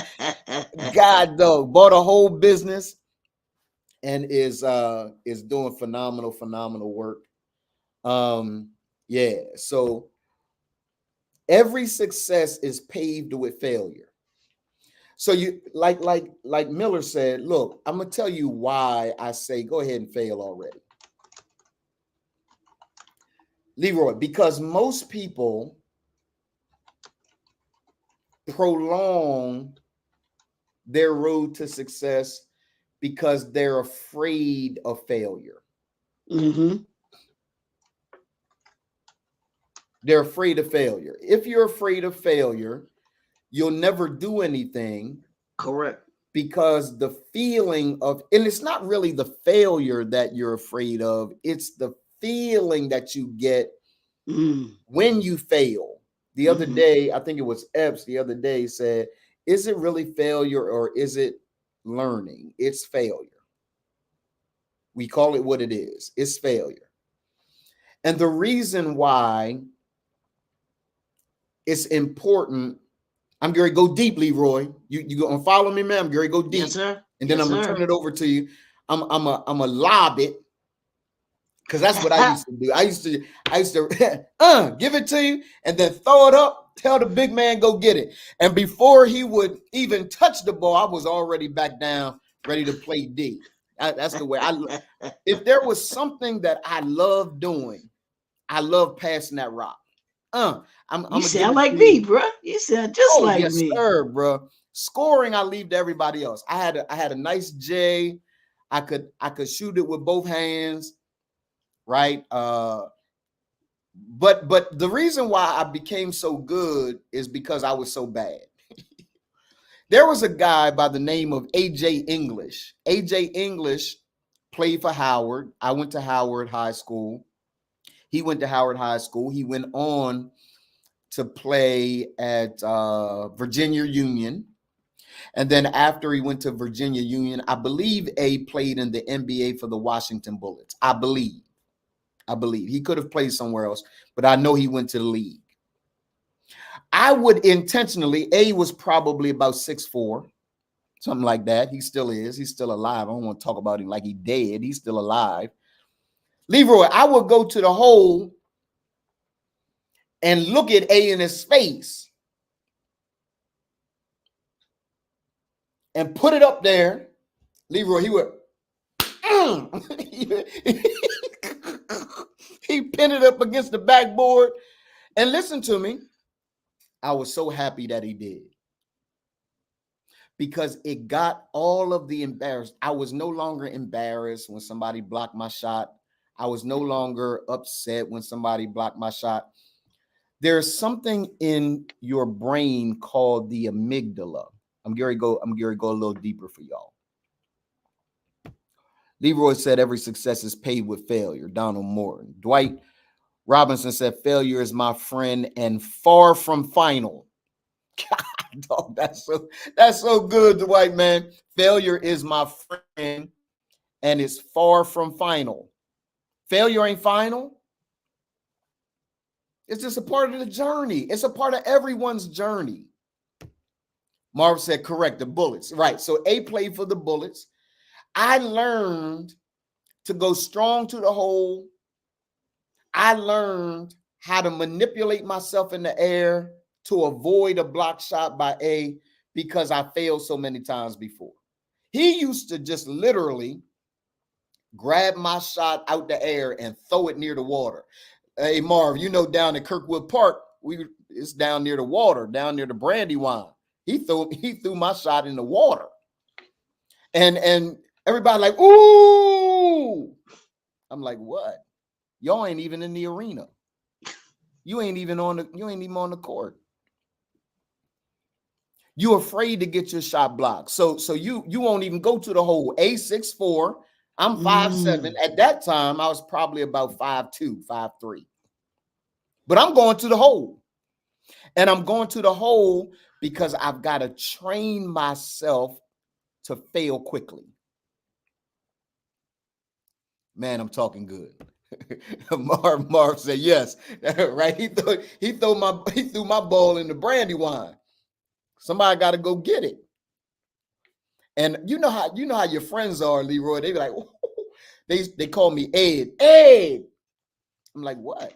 [SPEAKER 1] God, dog, bought a whole business and is doing phenomenal work. Yeah, so every success is paved with failure. So you like Miller said, look, I'm gonna tell you why I say go ahead and fail already. Leroy, because most people prolong their road to success because they're afraid of failure.
[SPEAKER 2] Mm-hmm.
[SPEAKER 1] They're afraid of failure. If you're afraid of failure, you'll never do anything
[SPEAKER 2] Correct.
[SPEAKER 1] because the feeling of, and it's not really the failure that you're afraid of, it's the feeling that you get
[SPEAKER 2] Mm.
[SPEAKER 1] when you fail. The other
[SPEAKER 2] Mm-hmm.
[SPEAKER 1] day, I think it was Epps the other day said, is it really failure or is it learning? It's failure. We call it what it is. It's failure. And the reason why it's important, I'm going to go deep, Leroy. You gonna follow me, man? I'm going to go
[SPEAKER 2] Yes,
[SPEAKER 1] deep,
[SPEAKER 2] sir.
[SPEAKER 1] and then
[SPEAKER 2] Yes,
[SPEAKER 1] I'm gonna
[SPEAKER 2] sir.
[SPEAKER 1] turn it over to you. I'm a lob it because that's what I used to do. I used to give it to you and then throw it up. Tell the big man go get it. And before he would even touch the ball, I was already back down, ready to play D. That's the way I. If there was something that I love doing, I love passing that rock. I'm
[SPEAKER 2] You
[SPEAKER 1] gonna give
[SPEAKER 2] sound
[SPEAKER 1] it
[SPEAKER 2] like
[SPEAKER 1] to
[SPEAKER 2] me,
[SPEAKER 1] you.
[SPEAKER 2] bro. You sound just
[SPEAKER 1] Oh
[SPEAKER 2] like
[SPEAKER 1] yes,
[SPEAKER 2] me.
[SPEAKER 1] sir, bro. Scoring, I leave to everybody else. I had a nice J. I could shoot it with both hands, right? But the reason why I became so good is because I was so bad. There was a guy by the name of AJ English. AJ English played for Howard. I went to Howard High School. He went to Howard High School. He went on to play at Virginia Union. And then after he went to Virginia Union, I believe A played in the NBA for the Washington Bullets. I believe. He could have played somewhere else, but I know he went to the league. I would intentionally, A was probably about 6'4", something like that. He still is. He's still alive. I don't want to talk about him like he dead. He's still alive. Leroy, I would go to the hole and look at A in his face and put it up there. Leroy, he would he pinned it up against the backboard. And listen to me, I was so happy that he did because it got all of the embarrassed. I was no longer embarrassed when somebody blocked my shot. I was no longer upset when somebody blocked my shot. There's something in your brain called the amygdala. I'm going to go a little deeper for y'all. Leroy said every success is paid with failure. Donald Morton. Dwight Robinson said failure is my friend and far from final. God, dog, that's so good, Dwight, man. Failure is my friend and it's far from final. Failure ain't final. It's just a part of the journey. It's a part of everyone's journey. Marv said, correct, the Bullets. Right. So A played for the Bullets. I learned to go strong to the hole. I learned how to manipulate myself in the air to avoid a block shot by A because I failed so many times before. He used to just literally grab my shot out the air and throw it near the water. Hey, Marv, you know, down at Kirkwood Park, it's down near the water, down near the Brandywine. He threw my shot in the water. And everybody like, ooh. I'm like, what? Y'all ain't even in the arena. You ain't even on the court. You're afraid to get your shot blocked. So you won't even go to the hole. A 6'4". I'm 5'7".
[SPEAKER 2] Mm.
[SPEAKER 1] At that time, I was probably about 5'2", 5'3". But I'm going to the hole. And I'm going to the hole because I've got to train myself to fail quickly. Man, I'm talking good. Marv said yes. Right. He threw my ball in the Brandywine. Somebody got to go get it. And you know how your friends are, Leroy. They be like, they call me Ed. Ed. I'm like, what?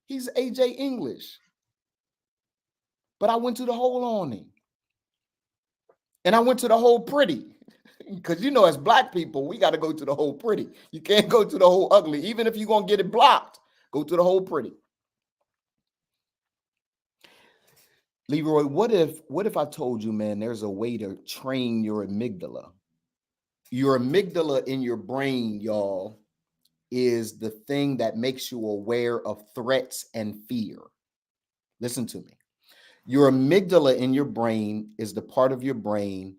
[SPEAKER 1] He's AJ English. But I went to the hole on him. And I went to the hole pretty. Because as black people, we got to go to the hole pretty. You can't go to the hole ugly. Even if you're going to get it blocked, go to the hole pretty. Leroy, what if I told you, man, there's a way to train your amygdala? Your amygdala in your brain, y'all, is the thing that makes you aware of threats and fear. Listen to me. Your amygdala in your brain is the part of your brain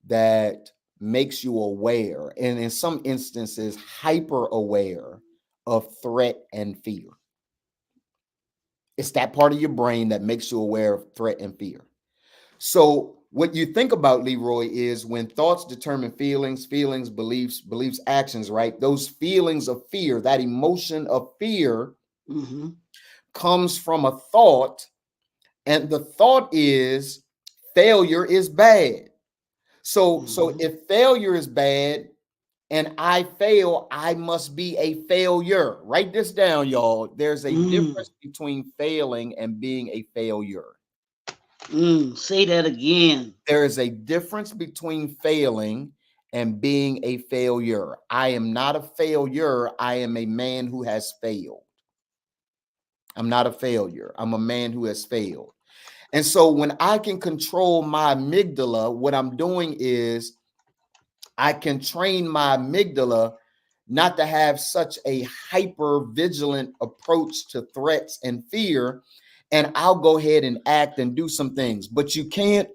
[SPEAKER 1] that makes you aware, and in some instances, hyper aware of threat and fear. It's that part of your brain that makes you aware of threat and fear. So what you think about, Leroy, is when thoughts determine feelings, feelings, beliefs, actions, right? Those feelings of fear, that emotion of fear comes from a thought, and the thought is failure is bad. So if failure is bad and I fail, I must be a failure. Write this down, y'all. There's a difference between failing and being a failure.
[SPEAKER 2] Say that again.
[SPEAKER 1] There is a difference between failing and being a failure. I am not a failure. I am a man who has failed. I'm not a failure. I'm a man who has failed. And so when I can control my amygdala, what I'm doing is I can train my amygdala not to have such a hyper vigilant approach to threats and fear. And I'll go ahead and act and do some things. But you can't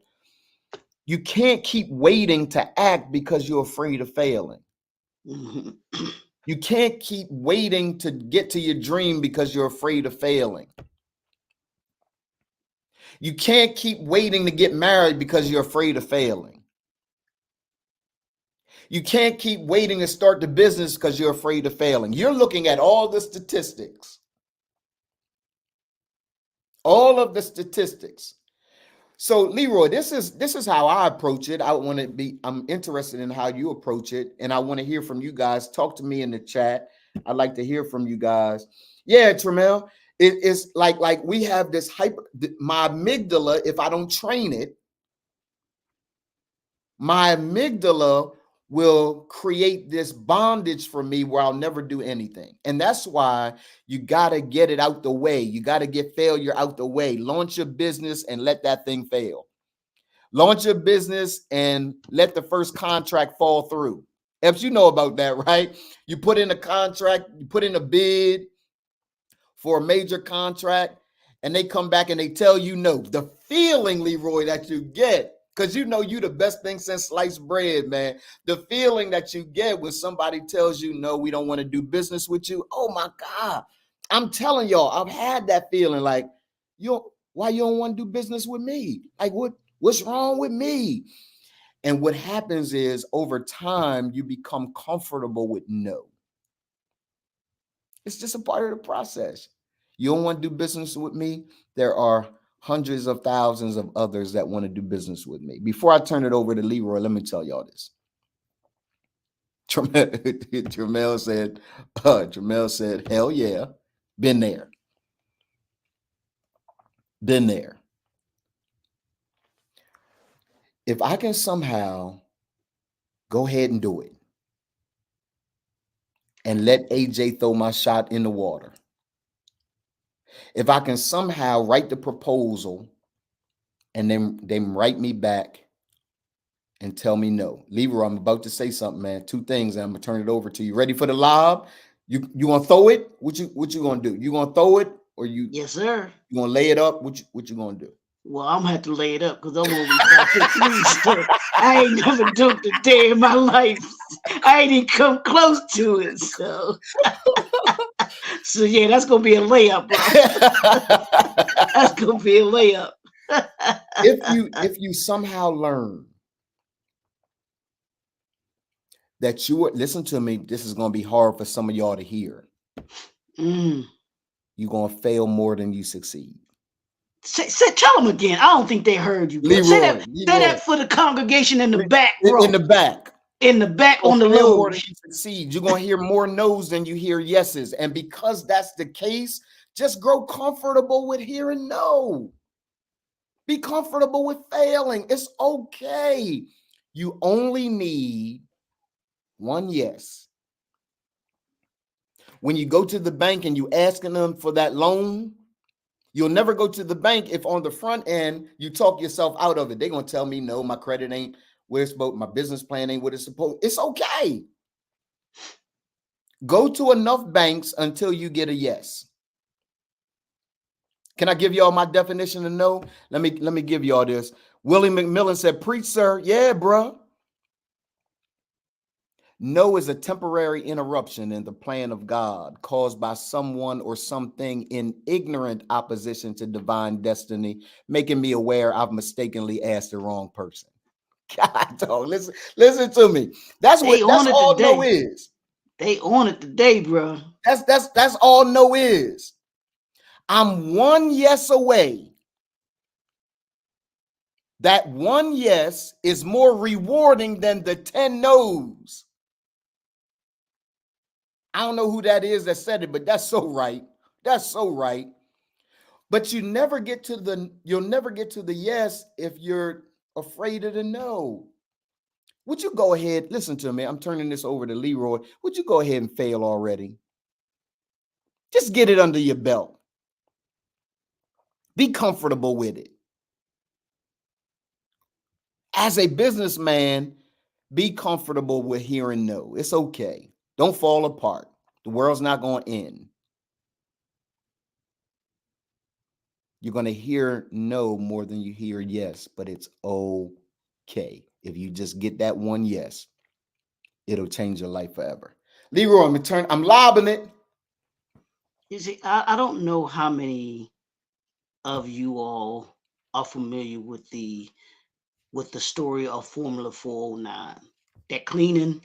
[SPEAKER 1] keep waiting to act because you're afraid of failing. You can't keep waiting to get to your dream because you're afraid of failing. You can't keep waiting to get married because you're afraid of failing. You can't keep waiting to start the business because you're afraid of failing. You're looking at all the statistics. All of the statistics. So Leroy, this is how I approach it. I'm interested in how you approach it, and I want to hear from you guys. Talk to me in the chat. I'd like to hear from you guys. Yeah, Tremel, it's like we have this my amygdala, if I don't train it, my amygdala will create this bondage for me where I'll never do anything. And that's why you got to get it out the way. You got to get failure out the way. Launch your business and let that thing fail. Launch your business and let the first contract fall through. Epps, you know about that, right? You put in a contract, you put in a bid for a major contract, and they come back and they tell you no. The feeling, Leroy, that you get, because you the best thing since sliced bread, man. The feeling that you get when somebody tells you, no, we don't want to do business with you. Oh my God. I'm telling y'all, I've had that feeling like, why you don't want to do business with me? Like, what's wrong with me? And what happens is over time, you become comfortable with no. It's just a part of the process. You don't want to do business with me? There are hundreds of thousands of others that want to do business with me. Before I turn it over to Leroy, let me tell y'all this. Jamel said, hell yeah, been there. Been there. If I can somehow go ahead and do it and let AJ throw my shot in the water, if I can somehow write the proposal and then write me back and tell me no. Leroy, I'm about to say something, man. Two things, and I'm gonna turn it over to you. Ready for the lob? You gonna throw it? What you gonna do? You gonna throw it or you?
[SPEAKER 2] Yes, sir.
[SPEAKER 1] You gonna lay it up? What you gonna do?
[SPEAKER 2] Well, I'm gonna have to lay it up because I'm only 5'3", so I ain't never dunked a day in my life. I ain't even come close to it. So yeah, that's gonna be a layup, bro. That's gonna be a layup.
[SPEAKER 1] If you somehow learn that you would listen to me, this is going to be hard for some of y'all to hear.
[SPEAKER 2] Mm.
[SPEAKER 1] You're going to fail more than you succeed.
[SPEAKER 2] Tell them again. I don't think they heard you, bro. Say
[SPEAKER 1] Leroy,
[SPEAKER 2] that for the congregation in the back
[SPEAKER 1] in
[SPEAKER 2] row.
[SPEAKER 1] the back.
[SPEAKER 2] In the back
[SPEAKER 1] You're
[SPEAKER 2] on the
[SPEAKER 1] gonna fail more than
[SPEAKER 2] loge.
[SPEAKER 1] you succeed. You're going to hear more no's than you hear yeses. And because that's the case, just grow comfortable with hearing no. Be comfortable with failing. It's okay. You only need one yes. When you go to the bank and you asking them for that loan, you'll never go to the bank if on the front end you talk yourself out of it. They're gonna tell me no, my credit ain't where it's supposed, my business plan ain't what it's supposed. It's okay. Go to enough banks until you get a yes. Can I give y'all my definition of no? Let me give y'all this. Willie McMillan said, "Preach, sir." Yeah, bro. No is a temporary interruption in the plan of God caused by someone or something in ignorant opposition to divine destiny, making me aware I've mistakenly asked the wrong person. God, dog, listen to me. That's all no is.
[SPEAKER 2] They on it today, bro.
[SPEAKER 1] That's all no is. I'm one yes away. That one yes is more rewarding than the 10 no's. I don't know who that is that said it, but that's so right. That's so right. But you'll never get to the yes if you're afraid of the no. Would you go ahead? Listen to me. I'm turning this over to Leroy. Would you go ahead and fail already? Just get it under your belt. Be comfortable with it. As a businessman, be comfortable with hearing no. It's okay. Don't fall apart. The world's not going to end. You're going to hear no more than you hear yes, but it's okay. If you just get that one yes, it'll change your life forever. Leroy, I'm lobbing it.
[SPEAKER 2] You see, I don't know how many of you all are familiar with the story of Formula 409. That cleaning,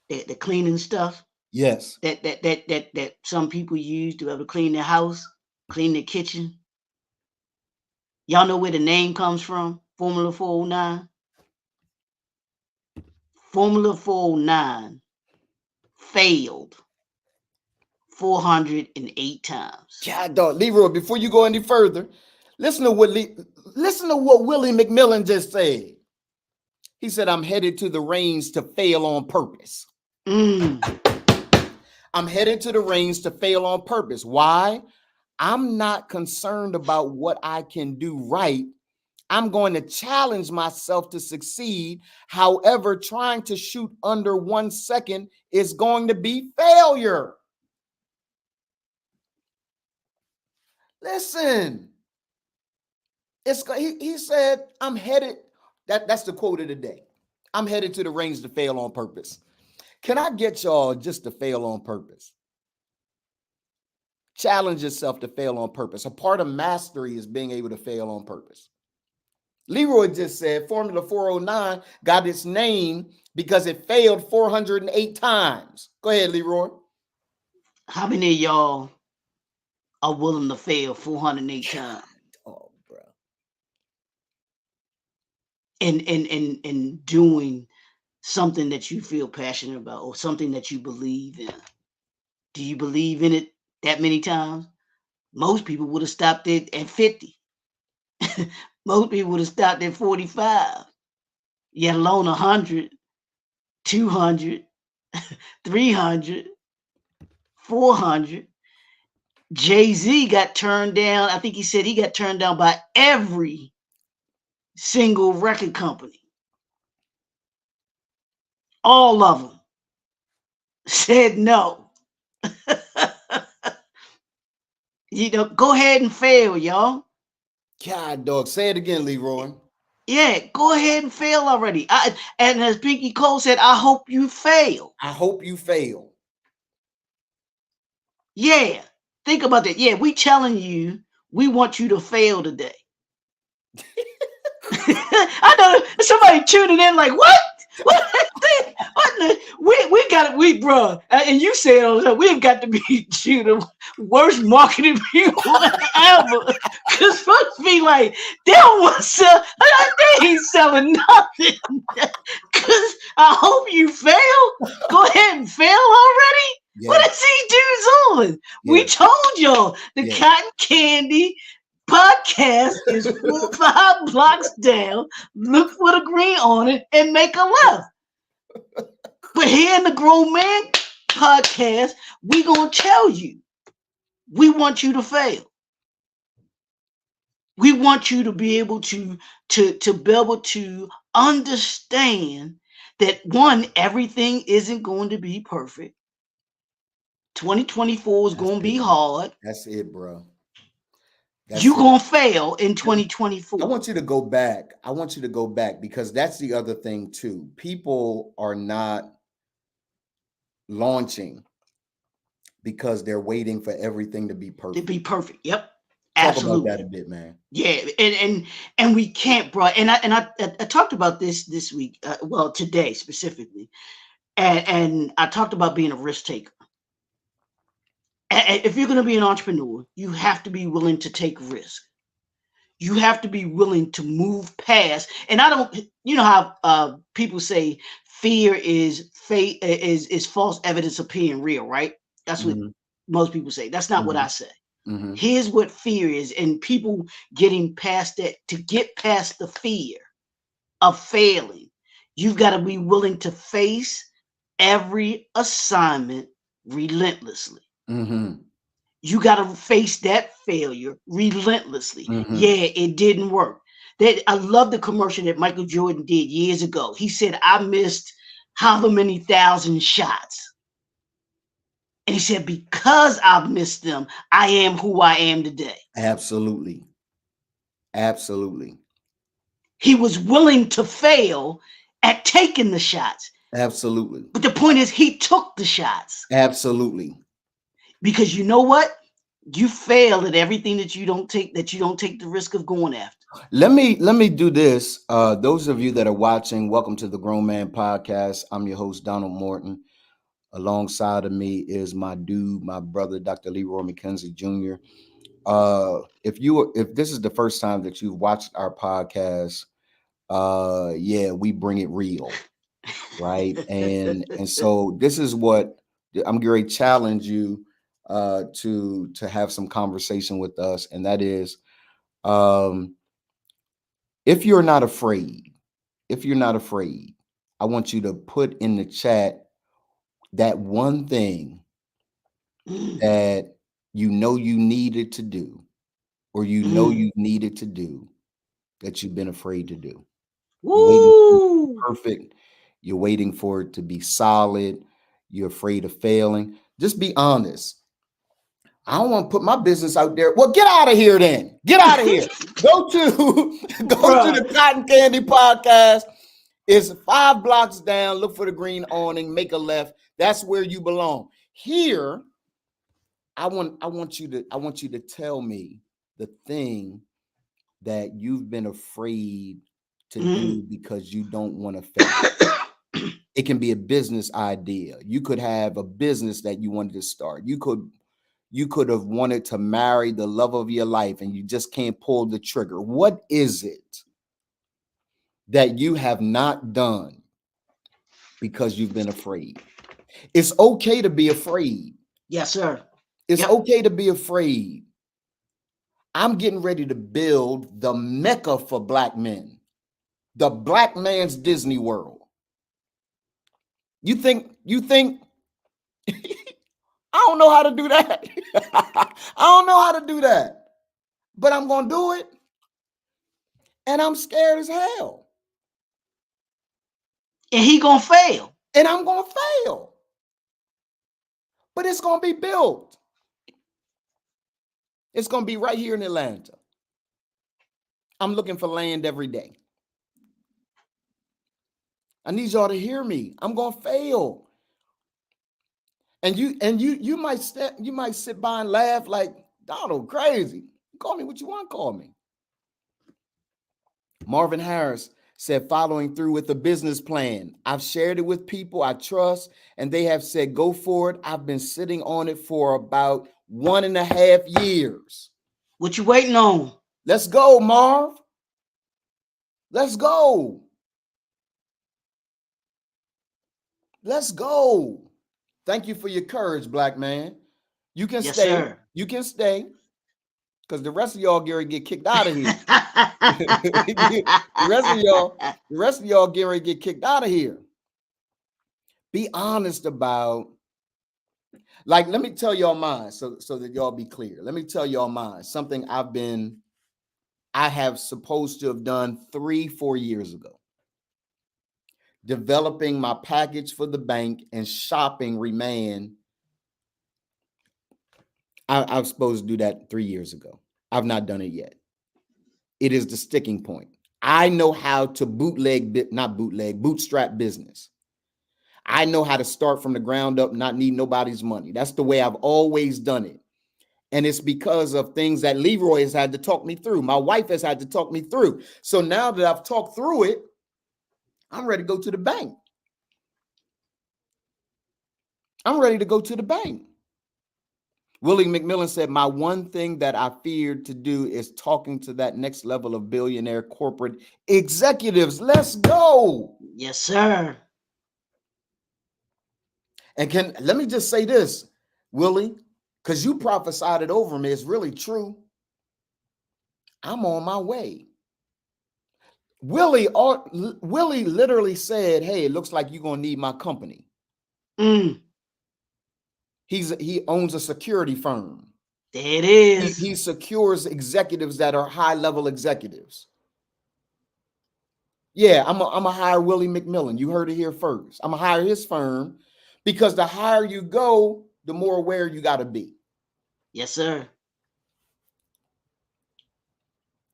[SPEAKER 2] the cleaning stuff.
[SPEAKER 1] Yes.
[SPEAKER 2] That some people use to be able to clean their house, clean their kitchen. Y'all know where the name comes from? Formula 409. Formula 409 failed 408 times.
[SPEAKER 1] God, dog. Leroy, before you go any further, listen to what Willie McMillan just said. He said, "I'm headed to the range to fail on purpose." I'm headed to the range to fail on purpose. Why? I'm not concerned about what I can do right. I'm going to challenge myself to succeed. However, trying to shoot under 1 second is going to be failure. Listen, he said, "I'm headed." That's the quote of the day. I'm headed to the range to fail on purpose. Can I get y'all just to fail on purpose? Challenge yourself to fail on purpose. A part of mastery is being able to fail on purpose. Leroy just said Formula 409 got its name because it failed 408 times. Go ahead, Leroy.
[SPEAKER 2] How many of y'all are willing to fail 408 times?
[SPEAKER 1] Oh, bro.
[SPEAKER 2] And doing something that you feel passionate about or something that you believe in. Do you believe in it that many times? Most people would have stopped it at 50. Most people would have stopped at 45, yet alone 100, 200, 300, 400. Jay-Z got turned down. I think he said he got turned down by every single record company. All of them said no. Go ahead and fail, y'all.
[SPEAKER 1] God, dog. Say it again, Leroy.
[SPEAKER 2] Yeah, go ahead and fail already. And as Pinky Cole said, I hope you fail.
[SPEAKER 1] I hope you fail.
[SPEAKER 2] Yeah, think about that. Yeah, we telling you we want you to fail today. I know somebody tuning in like, what? What? We got it, bro. And you say it all the time. We've got to be the worst marketing people ever. Because folks be like, they don't want to sell. They ain't selling nothing. Because I hope you fail. Go ahead and fail already.
[SPEAKER 1] Yeah.
[SPEAKER 2] What is he doing on?
[SPEAKER 1] Yeah.
[SPEAKER 2] We told y'all the
[SPEAKER 1] Yeah.
[SPEAKER 2] cotton candy podcast is 5 blocks down. Look for the green on it and make a left. But here in the Grown Man podcast, we gonna tell you, we want you to fail. We want you to be able to be able to understand that one, everything isn't going to be perfect. 2024 is
[SPEAKER 1] That's
[SPEAKER 2] going to be
[SPEAKER 1] it, bro.
[SPEAKER 2] hard.
[SPEAKER 1] That's it, bro. That's
[SPEAKER 2] You
[SPEAKER 1] it.
[SPEAKER 2] gonna fail in
[SPEAKER 1] I
[SPEAKER 2] 2024.
[SPEAKER 1] want you to go back. I want you to go back because that's the other thing too. People are not launching because they're waiting for everything to be
[SPEAKER 2] To
[SPEAKER 1] perfect.
[SPEAKER 2] be perfect. Yep.
[SPEAKER 1] Talk
[SPEAKER 2] Absolutely.
[SPEAKER 1] about that a bit, man.
[SPEAKER 2] Yeah, and we can't, bro. And I talked about this week. Well, today specifically, and I talked about being a risk taker. And if you're going to be an entrepreneur, you have to be willing to take risk. You have to be willing to move past. And I don't, you know how people say fear is false evidence appearing real, right? That's what
[SPEAKER 1] Mm-hmm.
[SPEAKER 2] most people say. That's not what I say.
[SPEAKER 1] Mm-hmm.
[SPEAKER 2] Here's what fear is, and people getting past that. To get past the fear of failing, you've got to be willing to face every assignment relentlessly.
[SPEAKER 1] Mm-hmm.
[SPEAKER 2] You got to face that failure relentlessly.
[SPEAKER 1] Mm-hmm.
[SPEAKER 2] Yeah, it didn't work. I love the commercial that Michael Jordan did years ago. He said, I missed however many thousand shots. And he said, because I've missed them, I am who I am today.
[SPEAKER 1] Absolutely. Absolutely.
[SPEAKER 2] He was willing to fail at taking the shots.
[SPEAKER 1] Absolutely.
[SPEAKER 2] But the point is, he took the shots.
[SPEAKER 1] Absolutely.
[SPEAKER 2] Because you know what? You fail at everything that you don't take the risk of going after.
[SPEAKER 1] Let me do this. Those of you that are watching, welcome to the Grown Man Podcast. I'm your host, Donald Morton. Alongside of me is my dude, my brother, Dr. Leroy McKenzie Jr. If this is the first time that you've watched our podcast, yeah, we bring it real, right? And so this is what I'm going to challenge you to have some conversation with us, and that is, if you're not afraid, I want you to put in the chat that one thing that you know you needed to do, or you know you needed to do that you've been afraid to do. You're waiting for it to be perfect. You're waiting for it to be solid. You're afraid of failing. Just be honest. I don't want to put my business out there. Well, get out of here then. Get out of here. Go to the Cotton Candy Podcast. It's 5 blocks down. Look for the green awning. Make a left. That's where you belong. Here, I want you to tell me the thing that you've been afraid to do because you don't want to fail. It can be a business idea. You could have a business that you wanted to start. You could have wanted to marry the love of your life and you just can't pull the trigger. What is it that you have not done because you've been afraid? It's okay to be afraid.
[SPEAKER 2] Yes, sir.
[SPEAKER 1] It's okay to be afraid. I'm getting ready to build the Mecca for Black men, the Black man's Disney World. You think I don't know how to do that. I don't know how to do that, but I'm going to do it. And I'm scared as hell.
[SPEAKER 2] And he going to fail.
[SPEAKER 1] And I'm going to fail. But it's going to be built. It's going to be right here in Atlanta. I'm looking for land every day. I need y'all to hear me. I'm gonna fail. And you might sit by and laugh like Donald crazy. Call me what you want to call me. Marvin Harris said, following through with the business plan. I've shared it with people I trust, and they have said, go for it. I've been sitting on it for about 1.5 years.
[SPEAKER 2] What you waiting on?
[SPEAKER 1] Let's go, Marv. Let's go. Let's go. Thank you for your courage, black man. You can
[SPEAKER 2] Yes,
[SPEAKER 1] stay.
[SPEAKER 2] sir.
[SPEAKER 1] You can stay. Because the rest of y'all get kicked out of here. the rest of y'all get kicked out of here. Be honest about, like, let me tell y'all mine so that y'all be clear. Let me tell y'all mine. Something I have supposed to have done 3-4 years ago. Developing my package for the bank and shopping remain. I was supposed to do that 3 years ago. I've not done it yet. It is the sticking point. I know how to bootstrap business. I know how to start from the ground up, not need nobody's money. That's the way I've always done it. And it's because of things that Leroy has had to talk me through. My wife has had to talk me through. So now that I've talked through it, I'm ready to go to the bank. I'm ready to go to the bank. Willie McMillan said, my one thing that I feared to do is talking to that next level of billionaire corporate executives. Let's go.
[SPEAKER 2] Yes, sir.
[SPEAKER 1] And let me just say this, Willie, because you prophesied it over me. It's really true. I'm on my way. Willie literally said, hey, it looks like you're going to need my company. He owns a security firm.
[SPEAKER 2] There it is.
[SPEAKER 1] He secures executives that are high-level executives. Yeah, I'm a hire Willie McMillan. You heard it here first. I'm gonna hire his firm because the higher you go, the more aware you got to be.
[SPEAKER 2] Yes, sir.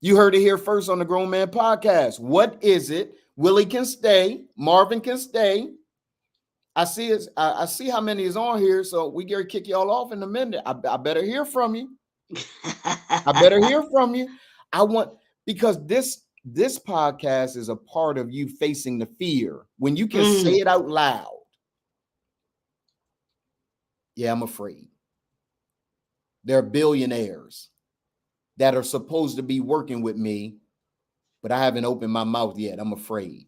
[SPEAKER 1] You heard it here first on the Grown Man Podcast. What is it? Willie can stay. Marvin can stay. I see how many is on here, so we get to kick y'all off in a minute. I better hear from you. I better hear from you. Because this podcast is a part of you facing the fear. When you can say it out loud. Yeah, I'm afraid. There are billionaires that are supposed to be working with me, but I haven't opened my mouth yet. I'm afraid.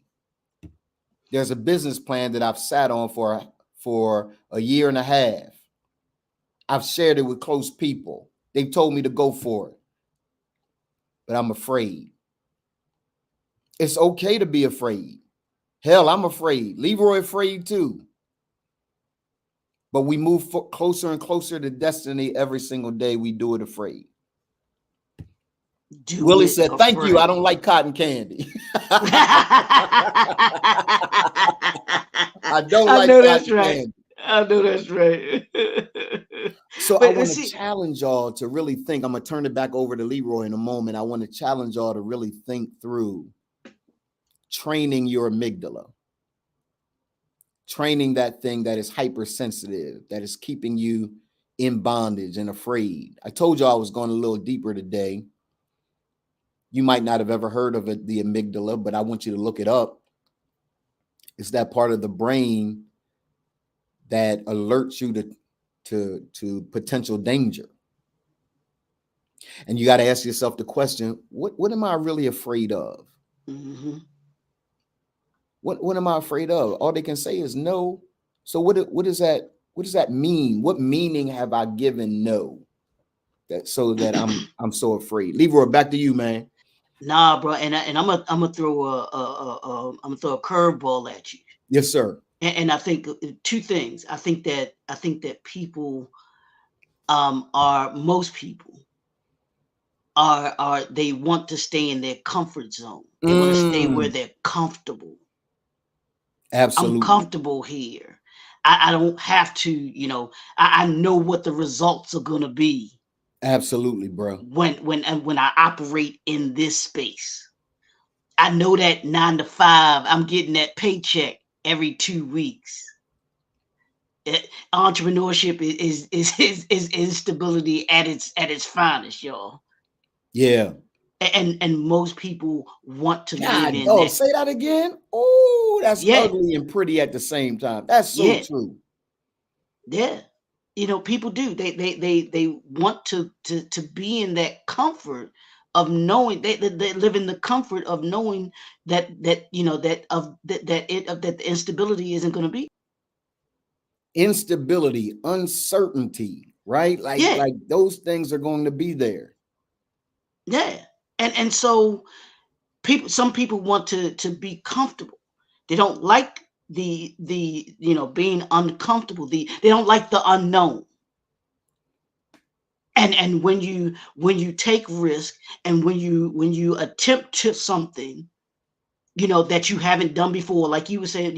[SPEAKER 1] There's a business plan that I've sat on for 1.5 years. I've shared it with close people. They've told me to go for it, but I'm afraid. It's okay to be afraid. Hell, I'm afraid. Leroy afraid too. But we move closer and closer to destiny every single day. We do it afraid. Willie said, thank you. I don't like cotton candy. I don't like cotton candy.
[SPEAKER 2] I know that's right.
[SPEAKER 1] So I want to challenge y'all to really think. I'm going to turn it back over to Leroy in a moment. I want to challenge y'all to really think through training your amygdala. Training that thing that is hypersensitive, that is keeping you in bondage and afraid. I told you I was going a little deeper today. You might not have ever heard of it, the amygdala, but I want you to look it up. It's that part of the brain that alerts you to potential danger. And you got to ask yourself the question, what am I really afraid of?
[SPEAKER 2] Mm-hmm.
[SPEAKER 1] What am I afraid of? All they can say is no. So what does that mean? What meaning have I given no? So that I'm so afraid. Leroy, back to you, man.
[SPEAKER 2] Nah, bro, and I'm gonna throw a curveball at you.
[SPEAKER 1] Yes, sir.
[SPEAKER 2] And I think two things. I think that people, most people are they want to stay in their comfort zone. They want to stay where they're comfortable.
[SPEAKER 1] Absolutely.
[SPEAKER 2] I'm comfortable here. I don't have to, I know what the results are gonna be.
[SPEAKER 1] Absolutely, bro.
[SPEAKER 2] when I operate in this space. I know that 9 to 5, I'm getting that paycheck every 2 weeks. Entrepreneurship is instability at its finest, y'all.
[SPEAKER 1] Yeah.
[SPEAKER 2] And most people want to live
[SPEAKER 1] God,
[SPEAKER 2] in
[SPEAKER 1] oh,
[SPEAKER 2] that.
[SPEAKER 1] say that again. Oh, that's
[SPEAKER 2] Yeah,
[SPEAKER 1] ugly and pretty at the same time. That's so
[SPEAKER 2] yeah,
[SPEAKER 1] true.
[SPEAKER 2] yeah. People do. They want to be in that comfort of knowing they live in the comfort of knowing that the instability isn't going to be.
[SPEAKER 1] Instability, uncertainty, right?
[SPEAKER 2] Yeah,
[SPEAKER 1] Like those things are going to be there.
[SPEAKER 2] yeah. And so some people want to be comfortable. They don't like the being uncomfortable. They don't like the unknown. And when you take risk, and when you attempt to something that you haven't done before, like you were saying,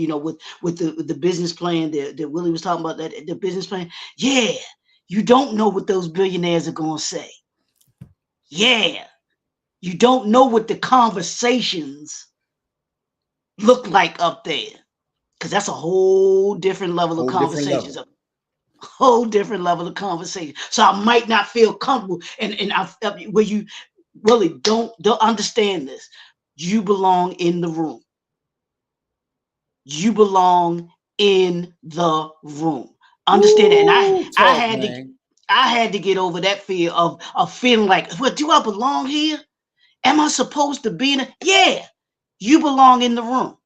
[SPEAKER 2] with the business plan that Willie was talking about, that the business plan. Yeah, you don't know what those billionaires are going to say. Yeah, you don't know what the conversations look like up there, because that's a whole different level of
[SPEAKER 1] Whole different
[SPEAKER 2] conversations,
[SPEAKER 1] level.
[SPEAKER 2] a whole different level of conversation. So I might not feel comfortable, and where you really don't understand this. You belong in the room. You belong in the room. Understand that. And I
[SPEAKER 1] Ooh,
[SPEAKER 2] I
[SPEAKER 1] talk,
[SPEAKER 2] had to
[SPEAKER 1] man.
[SPEAKER 2] I had to get over that fear of feeling like, well, do I belong here? Am I supposed to be in it? Yeah, you belong in the room.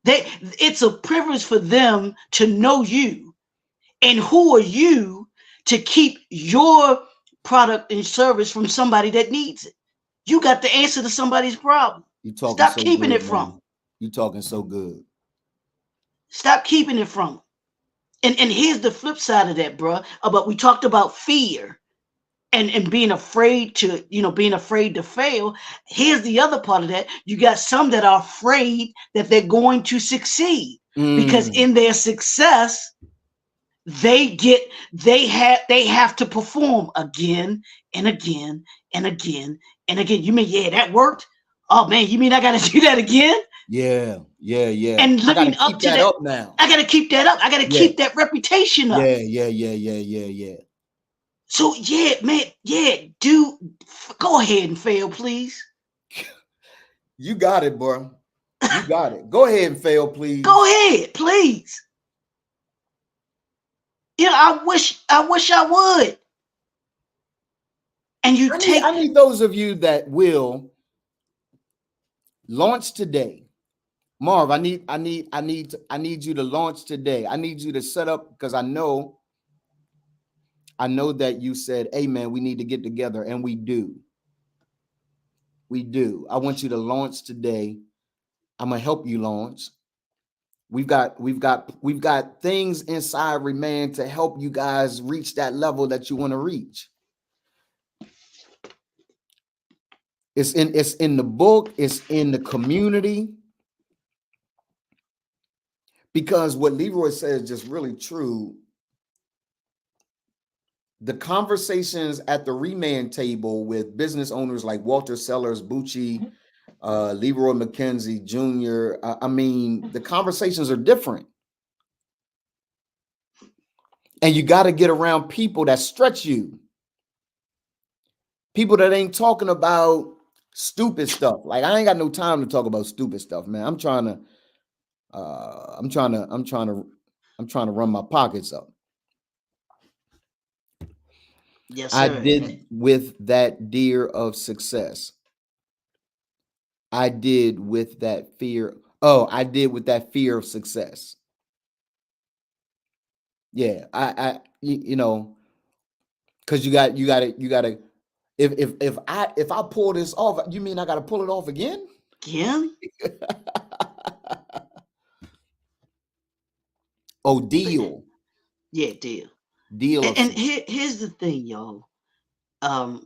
[SPEAKER 2] It's a privilege for them to know you. And who are you to keep your product and service from somebody that needs it? You got the answer to somebody's problem.
[SPEAKER 1] You talking
[SPEAKER 2] Stop
[SPEAKER 1] so
[SPEAKER 2] keeping it
[SPEAKER 1] good,
[SPEAKER 2] from
[SPEAKER 1] man.
[SPEAKER 2] them.
[SPEAKER 1] You talking so good.
[SPEAKER 2] Stop keeping it from them. And here's the flip side of that, bro. About we talked about fear and being afraid to fail. Here's the other part of that. You got some that are afraid that they're going to succeed, because
[SPEAKER 1] Mm,
[SPEAKER 2] in their success they have to perform again and again and again and again. You mean, yeah, that worked? Oh man, you mean I got to do that again?
[SPEAKER 1] yeah, yeah, yeah.
[SPEAKER 2] And
[SPEAKER 1] I gotta
[SPEAKER 2] living up
[SPEAKER 1] keep
[SPEAKER 2] to
[SPEAKER 1] that
[SPEAKER 2] that,
[SPEAKER 1] up now.
[SPEAKER 2] I got to keep that up. I got to
[SPEAKER 1] Yeah,
[SPEAKER 2] keep that reputation up.
[SPEAKER 1] yeah, yeah, yeah, yeah, yeah, yeah.
[SPEAKER 2] So yeah, man, yeah, do go ahead and fail, please.
[SPEAKER 1] You got it, bro. You got it. Go ahead and fail,
[SPEAKER 2] Go
[SPEAKER 1] please.
[SPEAKER 2] ahead, please. I wish I would. And you
[SPEAKER 1] I
[SPEAKER 2] take,
[SPEAKER 1] need those of you that will launch today. Marv, I need you to launch today. I need you to set up, because I know that you said, hey man, we need to get together, and we do. We do. I want you to launch today. I'm gonna help you launch. We've got things inside Remand to help you guys reach that level that you want to reach. It's in the book, it's in the community, because what Leroy says is just really true. The conversations at the Remand table with business owners like Walter Sellers, Bucci, Leroy McKenzie Jr. I mean, the conversations are different. And you got to get around people that stretch you, people that ain't talking about stupid stuff. Like, I ain't got no time to talk about stupid stuff, man. I'm trying to run my pockets up.
[SPEAKER 2] yes,
[SPEAKER 1] I
[SPEAKER 2] sir.
[SPEAKER 1] did with that deer of success. I did with that fear. Oh, I did with that fear of success. Yeah, you know, because you got to. If I pull this off, you mean I got to pull it off again?
[SPEAKER 2] Again?
[SPEAKER 1] Oh,
[SPEAKER 2] But yeah, deal.
[SPEAKER 1] deal
[SPEAKER 2] And,
[SPEAKER 1] of
[SPEAKER 2] and
[SPEAKER 1] success.
[SPEAKER 2] here's the thing, y'all.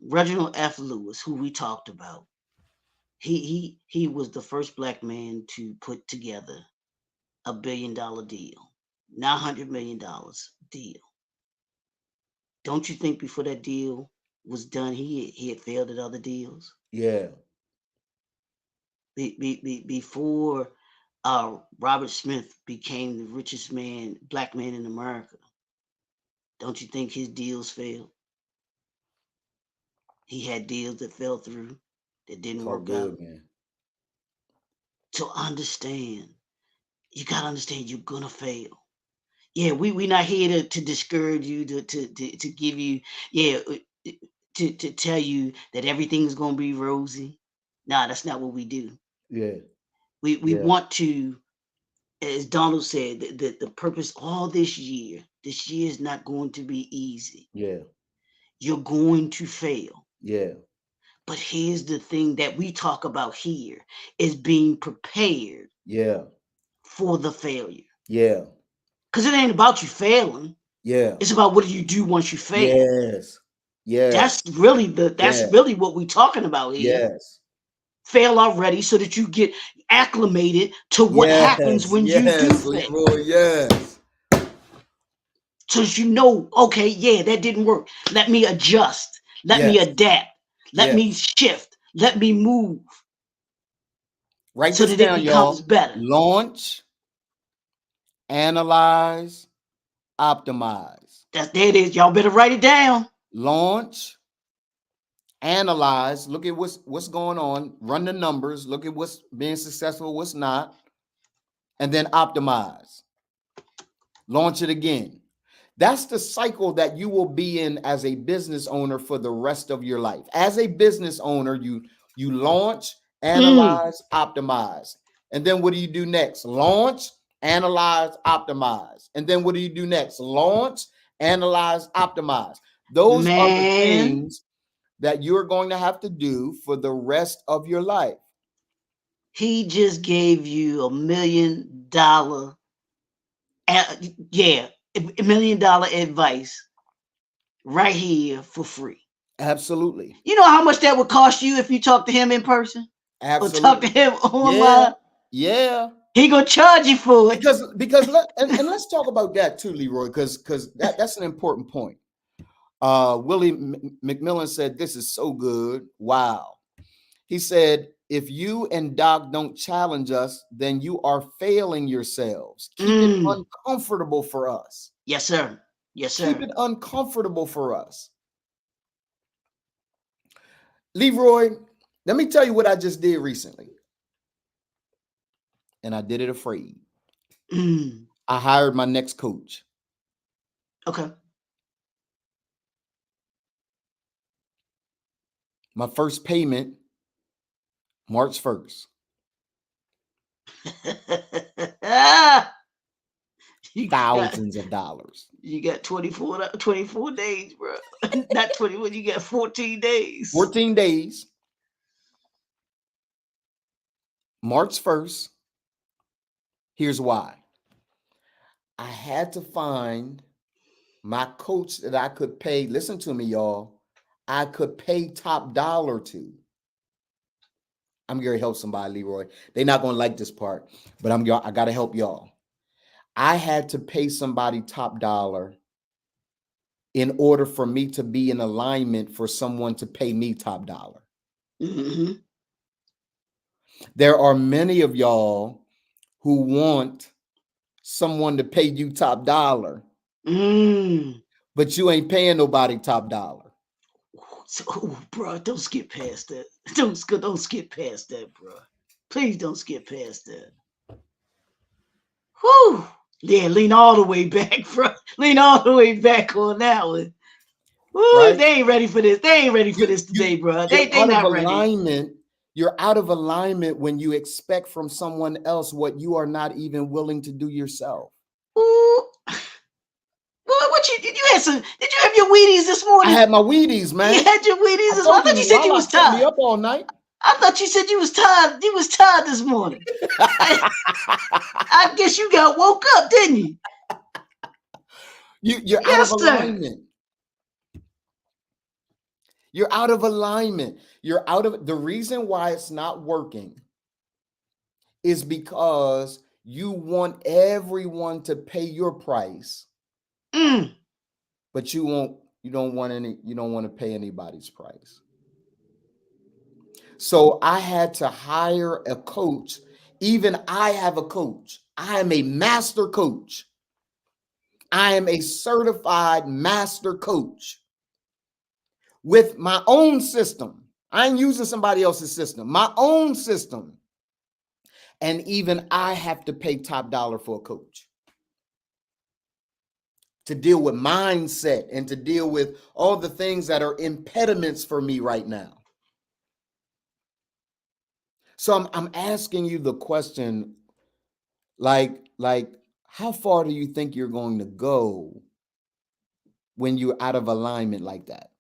[SPEAKER 2] Reginald F. Lewis, who we talked about, he was the first black man to put together $1 billion deal, $900 million deal. Don't you think before that deal was done, he had failed at other deals?
[SPEAKER 1] Yeah.
[SPEAKER 2] Before Robert Smith became the richest black man in America, don't you think his deals failed? He had deals that fell through, that didn't
[SPEAKER 1] It's all
[SPEAKER 2] work out.
[SPEAKER 1] good, man.
[SPEAKER 2] So understand, you gotta understand you're gonna fail. Yeah, we not here to discourage you, to give you, yeah, to tell you that everything's gonna be rosy. Nah, that's not what we do.
[SPEAKER 1] Yeah.
[SPEAKER 2] We
[SPEAKER 1] Yeah.
[SPEAKER 2] want to, as Donald said, the purpose all this year is not going to be easy.
[SPEAKER 1] Yeah.
[SPEAKER 2] You're going to fail.
[SPEAKER 1] Yeah.
[SPEAKER 2] But here's the thing that we talk about here is being prepared
[SPEAKER 1] Yeah.
[SPEAKER 2] for the failure.
[SPEAKER 1] Yeah.
[SPEAKER 2] Because it ain't about you failing.
[SPEAKER 1] Yeah.
[SPEAKER 2] It's about what do you do once you fail.
[SPEAKER 1] Yes. Yes.
[SPEAKER 2] That's really
[SPEAKER 1] Yes.
[SPEAKER 2] what we're talking about here.
[SPEAKER 1] Yes.
[SPEAKER 2] Fail already so that you get acclimated to what happens
[SPEAKER 1] Yes.
[SPEAKER 2] when you do
[SPEAKER 1] Yes.
[SPEAKER 2] fail.
[SPEAKER 1] Leroy. Yes.
[SPEAKER 2] So that you know, okay, yeah, that didn't work. Let me adjust. Let me
[SPEAKER 1] Yes.
[SPEAKER 2] adapt. Let
[SPEAKER 1] Yes.
[SPEAKER 2] me shift. Let me move
[SPEAKER 1] Write
[SPEAKER 2] so
[SPEAKER 1] this
[SPEAKER 2] that it
[SPEAKER 1] down,
[SPEAKER 2] becomes
[SPEAKER 1] y'all.
[SPEAKER 2] better.
[SPEAKER 1] Launch, analyze, optimize.
[SPEAKER 2] There it is. Y'all better write it down.
[SPEAKER 1] Launch, analyze, look at what's going on, run the numbers, look at what's being successful, what's not, and then optimize. Launch it again. That's the cycle that you will be in as a business owner for the rest of your life. As a business owner, you launch, analyze, optimize. And then what do you do next? Launch, analyze, optimize. And then what do you do next? Launch, analyze, optimize. Those are the
[SPEAKER 2] Man,
[SPEAKER 1] things that you're going to have to do for the rest of your life.
[SPEAKER 2] he just gave you $1 million, yeah, $1 million advice right here for free.
[SPEAKER 1] Absolutely.
[SPEAKER 2] You know how much that would cost you if you talk to him in person or talk to
[SPEAKER 1] Absolutely.
[SPEAKER 2] him
[SPEAKER 1] Yeah.
[SPEAKER 2] online?
[SPEAKER 1] Yeah.
[SPEAKER 2] He gonna charge you for it.
[SPEAKER 1] Because let's talk about that too, Leroy, because that's an important point. Willie McMillan said, "This is so good. Wow." He said, "If you and Doc don't challenge us, then you are failing yourselves. Keep it uncomfortable for us."
[SPEAKER 2] Yes, sir. Yes,
[SPEAKER 1] Keep
[SPEAKER 2] sir.
[SPEAKER 1] it uncomfortable for us. Leroy, let me tell you what I just did recently. And I did it afraid. I hired my next coach.
[SPEAKER 2] Okay.
[SPEAKER 1] My first payment, March 1st. Thousands of dollars.
[SPEAKER 2] You got 24 days, bro. Not 21, you got 14 days.
[SPEAKER 1] 14 days. March 1st. Here's why. I had to find my coach that I could pay. Listen to me, y'all. I could pay top dollar to. I'm going to help somebody, Leroy. They're not going to like this part, but I got to help y'all. I had to pay somebody top dollar in order for me to be in alignment for someone to pay me top dollar.
[SPEAKER 2] Mm-hmm.
[SPEAKER 1] There are many of y'all who want someone to pay you top dollar, but you ain't paying nobody top dollar.
[SPEAKER 2] So, bro, don't skip past that. Don't skip past that, bro. Please don't skip past that. Whew. Yeah, lean all the way back, bro. Lean all the way back on that one. Woo,
[SPEAKER 1] Right?
[SPEAKER 2] they ain't ready for this. They ain't ready for this today, bro. They not ready.
[SPEAKER 1] You're out of alignment when you expect from someone else what you are not even willing to do yourself.
[SPEAKER 2] Ooh. What you did? You had some? Did you have your Wheaties this morning?
[SPEAKER 1] I had my Wheaties, man.
[SPEAKER 2] You had your Wheaties this morning. I thought you said you was tired.
[SPEAKER 1] Me up all night.
[SPEAKER 2] I thought you said you was tired. You was tired this morning. I guess you got woke up, didn't you?
[SPEAKER 1] You're out of alignment. You're out of alignment. You're out of the reason why it's not working is because you want everyone to pay your price, but you You don't want to pay anybody's price. So I had to hire a coach. Even I have a coach. I am a master coach. I am a certified master coach with my own system. I ain't using somebody else's system, my own system. And even I have to pay top dollar for a coach to deal with mindset and to deal with all the things that are impediments for me right now. So I'm asking you the question, like how far do you think you're going to go when you're out of alignment like that?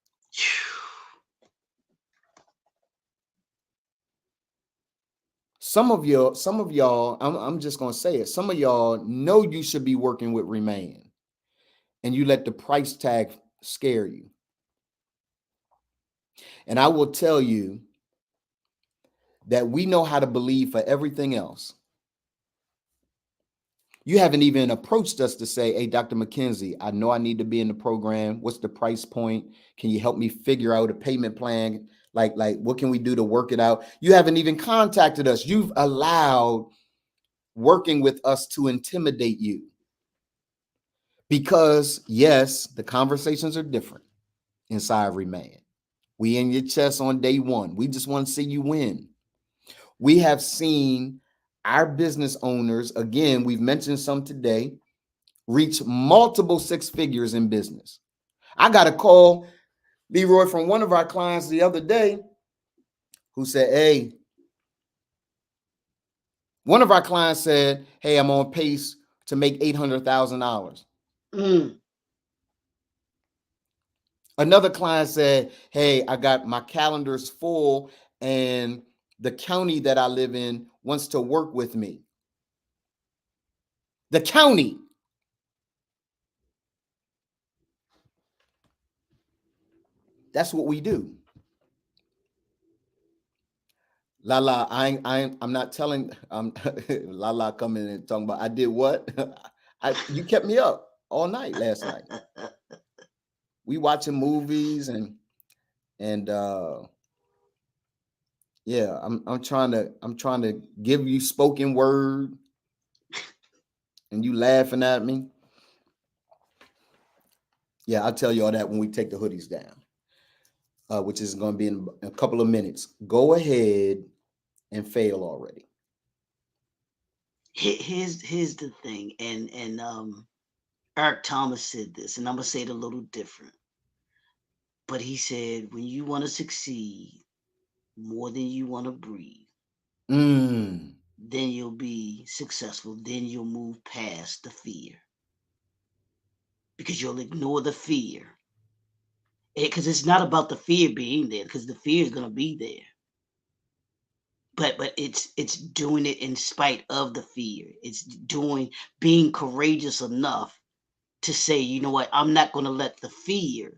[SPEAKER 1] Some of y'all, I'm just gonna say it. Some of y'all know you should be working with Remain, and you let the price tag scare you. And I will tell you that we know how to believe for everything else. You haven't even approached us to say, hey, Dr. McKenzie, I know I need to be in the program. What's the price point? Can you help me figure out a payment plan? Like what can we do to work it out? You haven't even contacted us. You've allowed working with us to intimidate you. Because yes, the conversations are different inside Remain. We in your chest on day one. We just want to see you win. We have seen our business owners, again, we've mentioned some today, reach multiple six figures in business. I got a call, Leroy, from one of our clients the other day who said, hey, one of our clients said, hey, I'm on pace to make $800,000. Another client said, hey, I got my calendars full and the county that I live in wants to work with me. The county. That's what we do. Lala, I'm not telling. Lala coming and talking about I did what? You kept me up all night last night. We watching movies and yeah, I'm trying to give you spoken word, and you laughing at me. Yeah, I'll tell you all that when we take the hoodies down, which is going to be in a couple of minutes. Go ahead and fail already.
[SPEAKER 2] Here's the thing, and Eric Thomas said this, and I'm gonna say it a little different. But he said, when you want to succeed more than you want to breathe, then you'll be successful. Then you'll move past the fear, because you'll ignore the fear. Because it's not about the fear being there, because the fear is gonna be there. But it's doing it in spite of the fear. It's being courageous enough to say, you know what, I'm not going to let the fear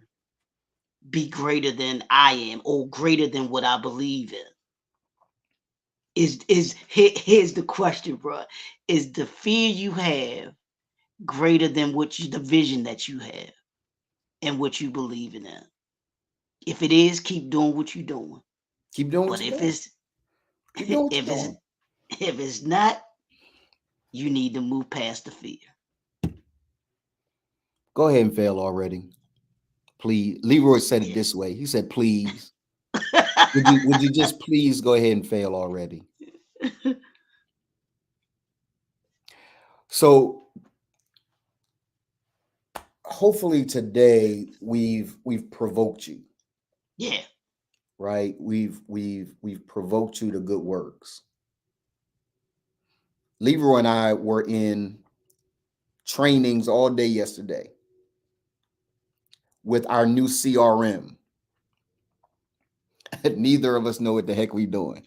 [SPEAKER 2] be greater than I am, or greater than what I believe in. Here's the question, bro. Is the fear you have greater than the vision that you have and what you believe in? If it is, keep doing what you're doing.
[SPEAKER 1] Keep doing
[SPEAKER 2] But
[SPEAKER 1] what you're doing. Keep doing what you're doing.
[SPEAKER 2] If it's not, you need to move past the fear.
[SPEAKER 1] Go ahead and fail already. Please. Leroy said it this way. He said, please. would you just please go ahead and fail already? So hopefully today we've provoked you.
[SPEAKER 2] Yeah.
[SPEAKER 1] Right? We've provoked you to good works. Leroy and I were in trainings all day yesterday with our new CRM. Neither of us know what the heck we're doing.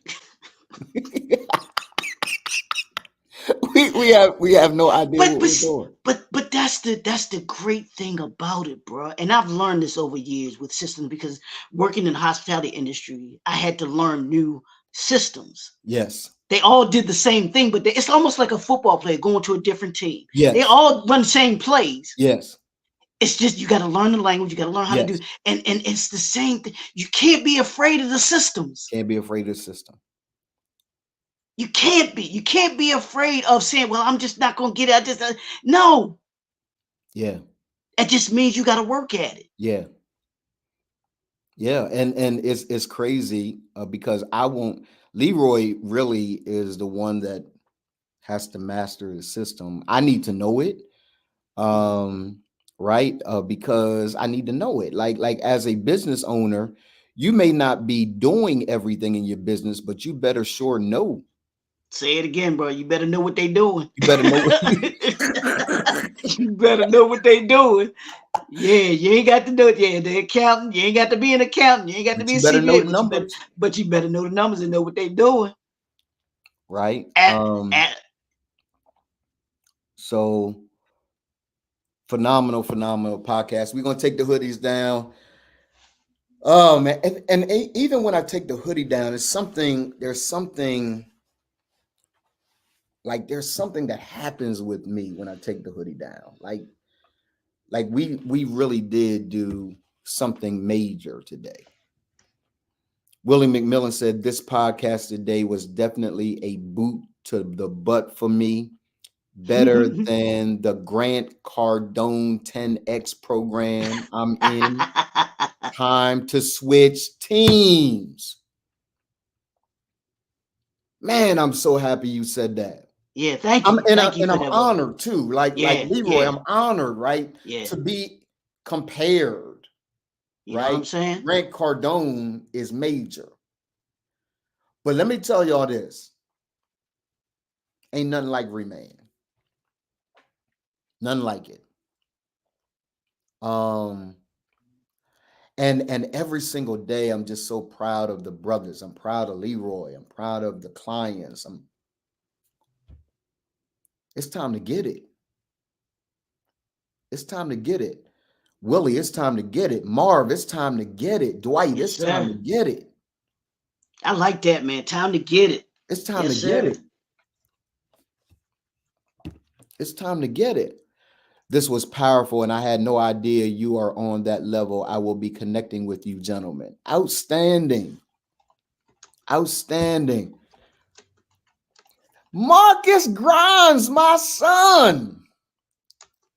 [SPEAKER 1] we have no idea what we're doing.
[SPEAKER 2] But that's the great thing about it, bro. And I've learned this over years with systems, because working in the hospitality industry, I had to learn new systems.
[SPEAKER 1] Yes.
[SPEAKER 2] They all did the same thing, but it's almost like a football player going to a different team.
[SPEAKER 1] Yes.
[SPEAKER 2] They all run the same plays.
[SPEAKER 1] Yes.
[SPEAKER 2] It's just you got to learn the language. You got to learn how to do,
[SPEAKER 1] Yes.
[SPEAKER 2] and it's the same thing. You can't be afraid of the systems.
[SPEAKER 1] Can't be afraid of the system.
[SPEAKER 2] You can't be. You can't be afraid of saying, "Well, I'm just not gonna get it." I just no.
[SPEAKER 1] Yeah.
[SPEAKER 2] It just means you got to work at it.
[SPEAKER 1] Yeah. Yeah. And it's crazy because I won't. Leroy really is the one that has to master the system. I need to know it. Um, right? Because I need to know it. Like as a business owner, you may not be doing everything in your business, but you better sure know.
[SPEAKER 2] Say it again, bro. You better know what they doing.
[SPEAKER 1] You better know.
[SPEAKER 2] You better know what they doing. Yeah, you ain't got to do it. Yeah, the accountant. You ain't got to be an accountant. You ain't got to
[SPEAKER 1] But
[SPEAKER 2] be a
[SPEAKER 1] you better know
[SPEAKER 2] CPA.
[SPEAKER 1] the
[SPEAKER 2] But you better,
[SPEAKER 1] numbers,
[SPEAKER 2] but you better know the numbers and know what they doing.
[SPEAKER 1] right?
[SPEAKER 2] At, at
[SPEAKER 1] So phenomenal podcast. We're gonna take the hoodies down. Oh man, even when I take the hoodie down, it's something. There's something that happens with me when I take the hoodie down. Like we really did do something major today. Willie McMillan said this podcast today was definitely a boot to the butt for me. Better than the Grant Cardone 10X program I'm in. Time to switch teams. Man, I'm so happy you said that.
[SPEAKER 2] Yeah, thank you. Thank you
[SPEAKER 1] And
[SPEAKER 2] for
[SPEAKER 1] I'm
[SPEAKER 2] that, bro.
[SPEAKER 1] honored too. Like
[SPEAKER 2] Yeah,
[SPEAKER 1] Leroy,
[SPEAKER 2] yeah,
[SPEAKER 1] I'm honored, right?
[SPEAKER 2] yeah.
[SPEAKER 1] To be compared,
[SPEAKER 2] You know what
[SPEAKER 1] right?
[SPEAKER 2] I'm saying?
[SPEAKER 1] Grant Cardone is major. But let me tell y'all this. Ain't nothing like Remain. Nothing like it. Um, and every single day I'm just so proud of the brothers. I'm proud of Leroy. I'm proud of the clients. It's time to get it. It's time to get it. Willie, it's time to get it. Marv, it's time to get it. Dwight,
[SPEAKER 2] Yes,
[SPEAKER 1] it's time to
[SPEAKER 2] sir.
[SPEAKER 1] get it.
[SPEAKER 2] I like that, man. Time to get it.
[SPEAKER 1] It's time to
[SPEAKER 2] Yes,
[SPEAKER 1] get
[SPEAKER 2] sir.
[SPEAKER 1] it. It's time to get it. This was powerful, and I had no idea you are on that level. I will be connecting with you, gentlemen. Outstanding. Outstanding. Marcus Grimes, my son.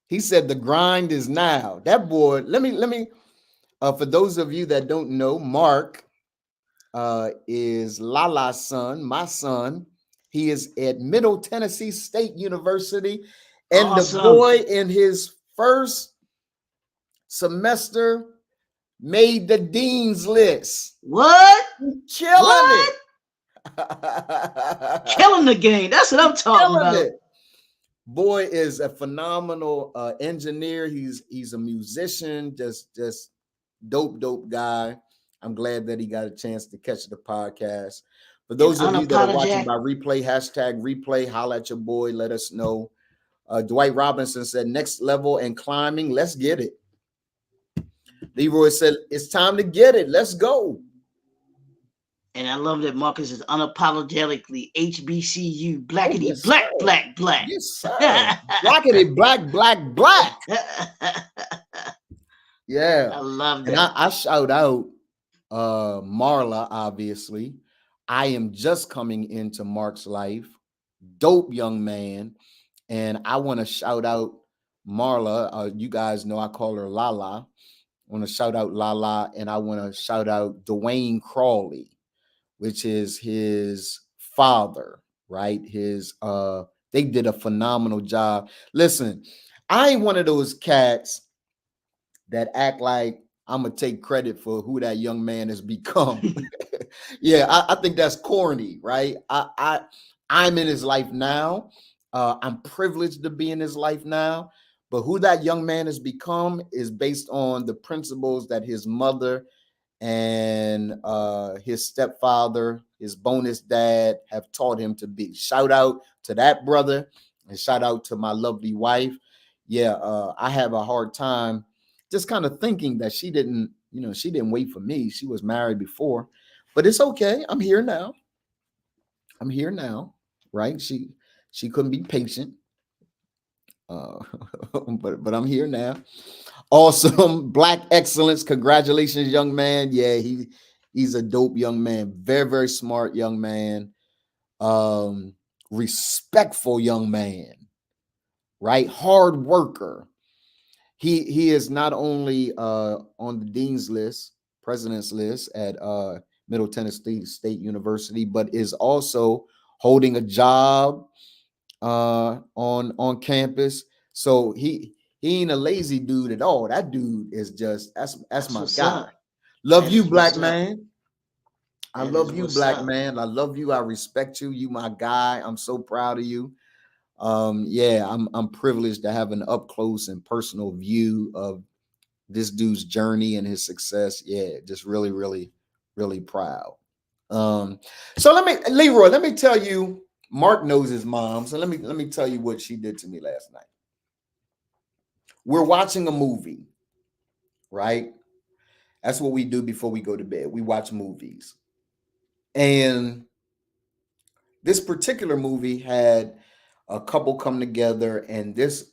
[SPEAKER 1] He said the grind is now. That boy, let me for those of you that don't know, Mark is Lala's son, my son. He is at Middle Tennessee State University, and the
[SPEAKER 2] Awesome.
[SPEAKER 1] boy in his first semester made the dean's list.
[SPEAKER 2] What?
[SPEAKER 1] Killing
[SPEAKER 2] What?
[SPEAKER 1] it.
[SPEAKER 2] Killing the game. That's what I'm talking
[SPEAKER 1] Killing
[SPEAKER 2] about.
[SPEAKER 1] it. Boy is a phenomenal engineer. He's a musician, just dope guy. I'm glad that he got a chance to catch the podcast. For
[SPEAKER 2] And
[SPEAKER 1] those of you that are watching
[SPEAKER 2] unapologetic.
[SPEAKER 1] by replay, hashtag replay, holla at your boy. Let us know. Dwight Robinson said, next level and climbing. Let's get it. Leroy said, it's time to get it. Let's go.
[SPEAKER 2] And I love that Marcus is unapologetically HBCU,
[SPEAKER 1] Oh,
[SPEAKER 2] blackity
[SPEAKER 1] yes, sir.
[SPEAKER 2] black, black, black.
[SPEAKER 1] Yes, sir. Blackity black. Yeah.
[SPEAKER 2] I love
[SPEAKER 1] And
[SPEAKER 2] that.
[SPEAKER 1] I shout out Marla, obviously. I am just coming into Mark's life. Dope young man. And I want to shout out Marla. You guys know I call her Lala. I want to shout out Lala, and I want to shout out Dwayne Crawley, which is his father, right? They did a phenomenal job. Listen, I ain't one of those cats that act like I'm gonna take credit for who that young man has become. Yeah, I think that's corny, right? I'm in his life now. I'm privileged to be in his life now. But who that young man has become is based on the principles that his mother and his stepfather, his bonus dad, have taught him to be. Shout out to that brother, and shout out to my lovely wife. Yeah, I have a hard time just kind of thinking that she didn't wait for me. She was married before, but it's okay. I'm here now. I'm here now, right? She couldn't be patient, uh, but I'm here now. Awesome. Black excellence. Congratulations, young man. Yeah, he's a dope young man. Very, very smart young man. Um, Respectful young man, right? Hard worker. He is not only on the dean's list, president's list at Middle Tennessee State University, but is also holding a job on campus. So he ain't a lazy dude at all. That dude is just that's my
[SPEAKER 2] what's
[SPEAKER 1] guy.
[SPEAKER 2] up.
[SPEAKER 1] Love
[SPEAKER 2] That
[SPEAKER 1] you,
[SPEAKER 2] is what's
[SPEAKER 1] black
[SPEAKER 2] up.
[SPEAKER 1] man. I
[SPEAKER 2] That is
[SPEAKER 1] love you,
[SPEAKER 2] what's
[SPEAKER 1] black
[SPEAKER 2] up.
[SPEAKER 1] man. I love you. I respect you. You my guy. I'm so proud of you. Yeah, I'm privileged to have an up close and personal view of this dude's journey and his success. Yeah, just really, really, really proud. So Leroy, let me tell you, Mark knows his mom. So let me tell you what she did to me last night. We're watching a movie, right? That's what we do before we go to bed. We watch movies. And this particular movie had a couple come together, and this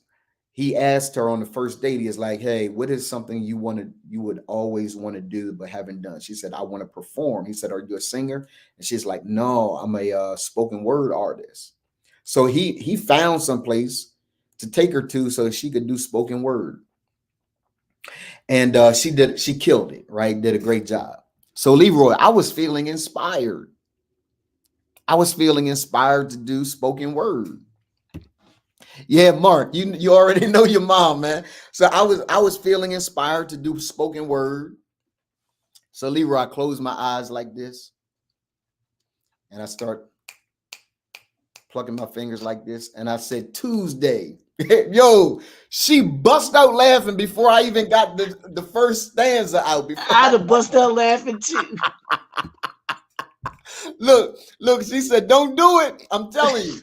[SPEAKER 1] he asked her on the first date, he is like, hey, what is something you would always want to do but haven't done? She said, I want to perform. He said, are you a singer? And she's like, no, I'm a spoken word artist. So he found some place to take her to so she could do spoken word. And she killed it, right? Did a great job. So Leroy, I was feeling inspired. I was feeling inspired to do spoken word. Yeah, Mark, you already know your mom, man. So I was feeling inspired to do spoken word. So Leroy, I closed my eyes like this, and I start plucking my fingers like this, and I said Tuesday. Yo, she bust out laughing before I even got the first stanza out.
[SPEAKER 2] I'd have bust out laughing too.
[SPEAKER 1] Look, she said, "Don't do it." I'm telling you.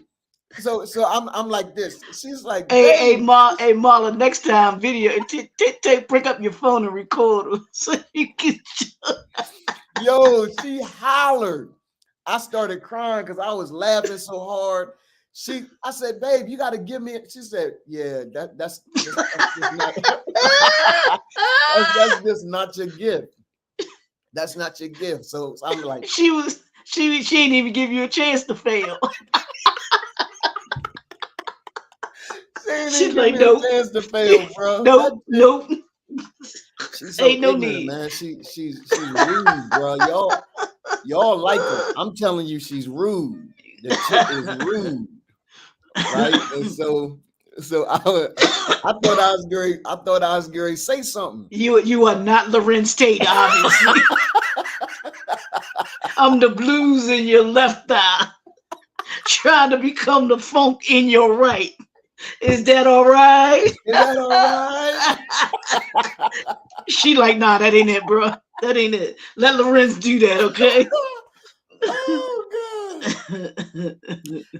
[SPEAKER 1] So I'm like this. She's like,
[SPEAKER 2] Hey,
[SPEAKER 1] "Babe."
[SPEAKER 2] Marla, next time video, bring up your phone and record so you can.
[SPEAKER 1] Yo, she hollered. I started crying because I was laughing so hard. I said, "Babe, you got to give me it." She said, "Yeah, that's just not that's just not your gift. That's not your gift." So I'm like,
[SPEAKER 2] She didn't even give you a chance to fail.
[SPEAKER 1] she didn't
[SPEAKER 2] She's
[SPEAKER 1] even give
[SPEAKER 2] like,
[SPEAKER 1] me a
[SPEAKER 2] nope,
[SPEAKER 1] chance to fail, bro. That
[SPEAKER 2] nope,
[SPEAKER 1] chick,
[SPEAKER 2] nope.
[SPEAKER 1] she's so
[SPEAKER 2] Ain't no
[SPEAKER 1] ignorant,
[SPEAKER 2] need.
[SPEAKER 1] man. She's rude, bro. Y'all like her. I'm telling you, she's rude. The chick is rude, right? And so I thought I was great. I thought I was great. Say something.
[SPEAKER 2] You are not Lorenz Tate, obviously. I'm the blues in your left eye, trying to become the funk in your right. Is that all right?
[SPEAKER 1] Is that all right?
[SPEAKER 2] She like, nah, that ain't it, bro. That ain't it. Let Lorenz do that, okay?
[SPEAKER 1] Oh God.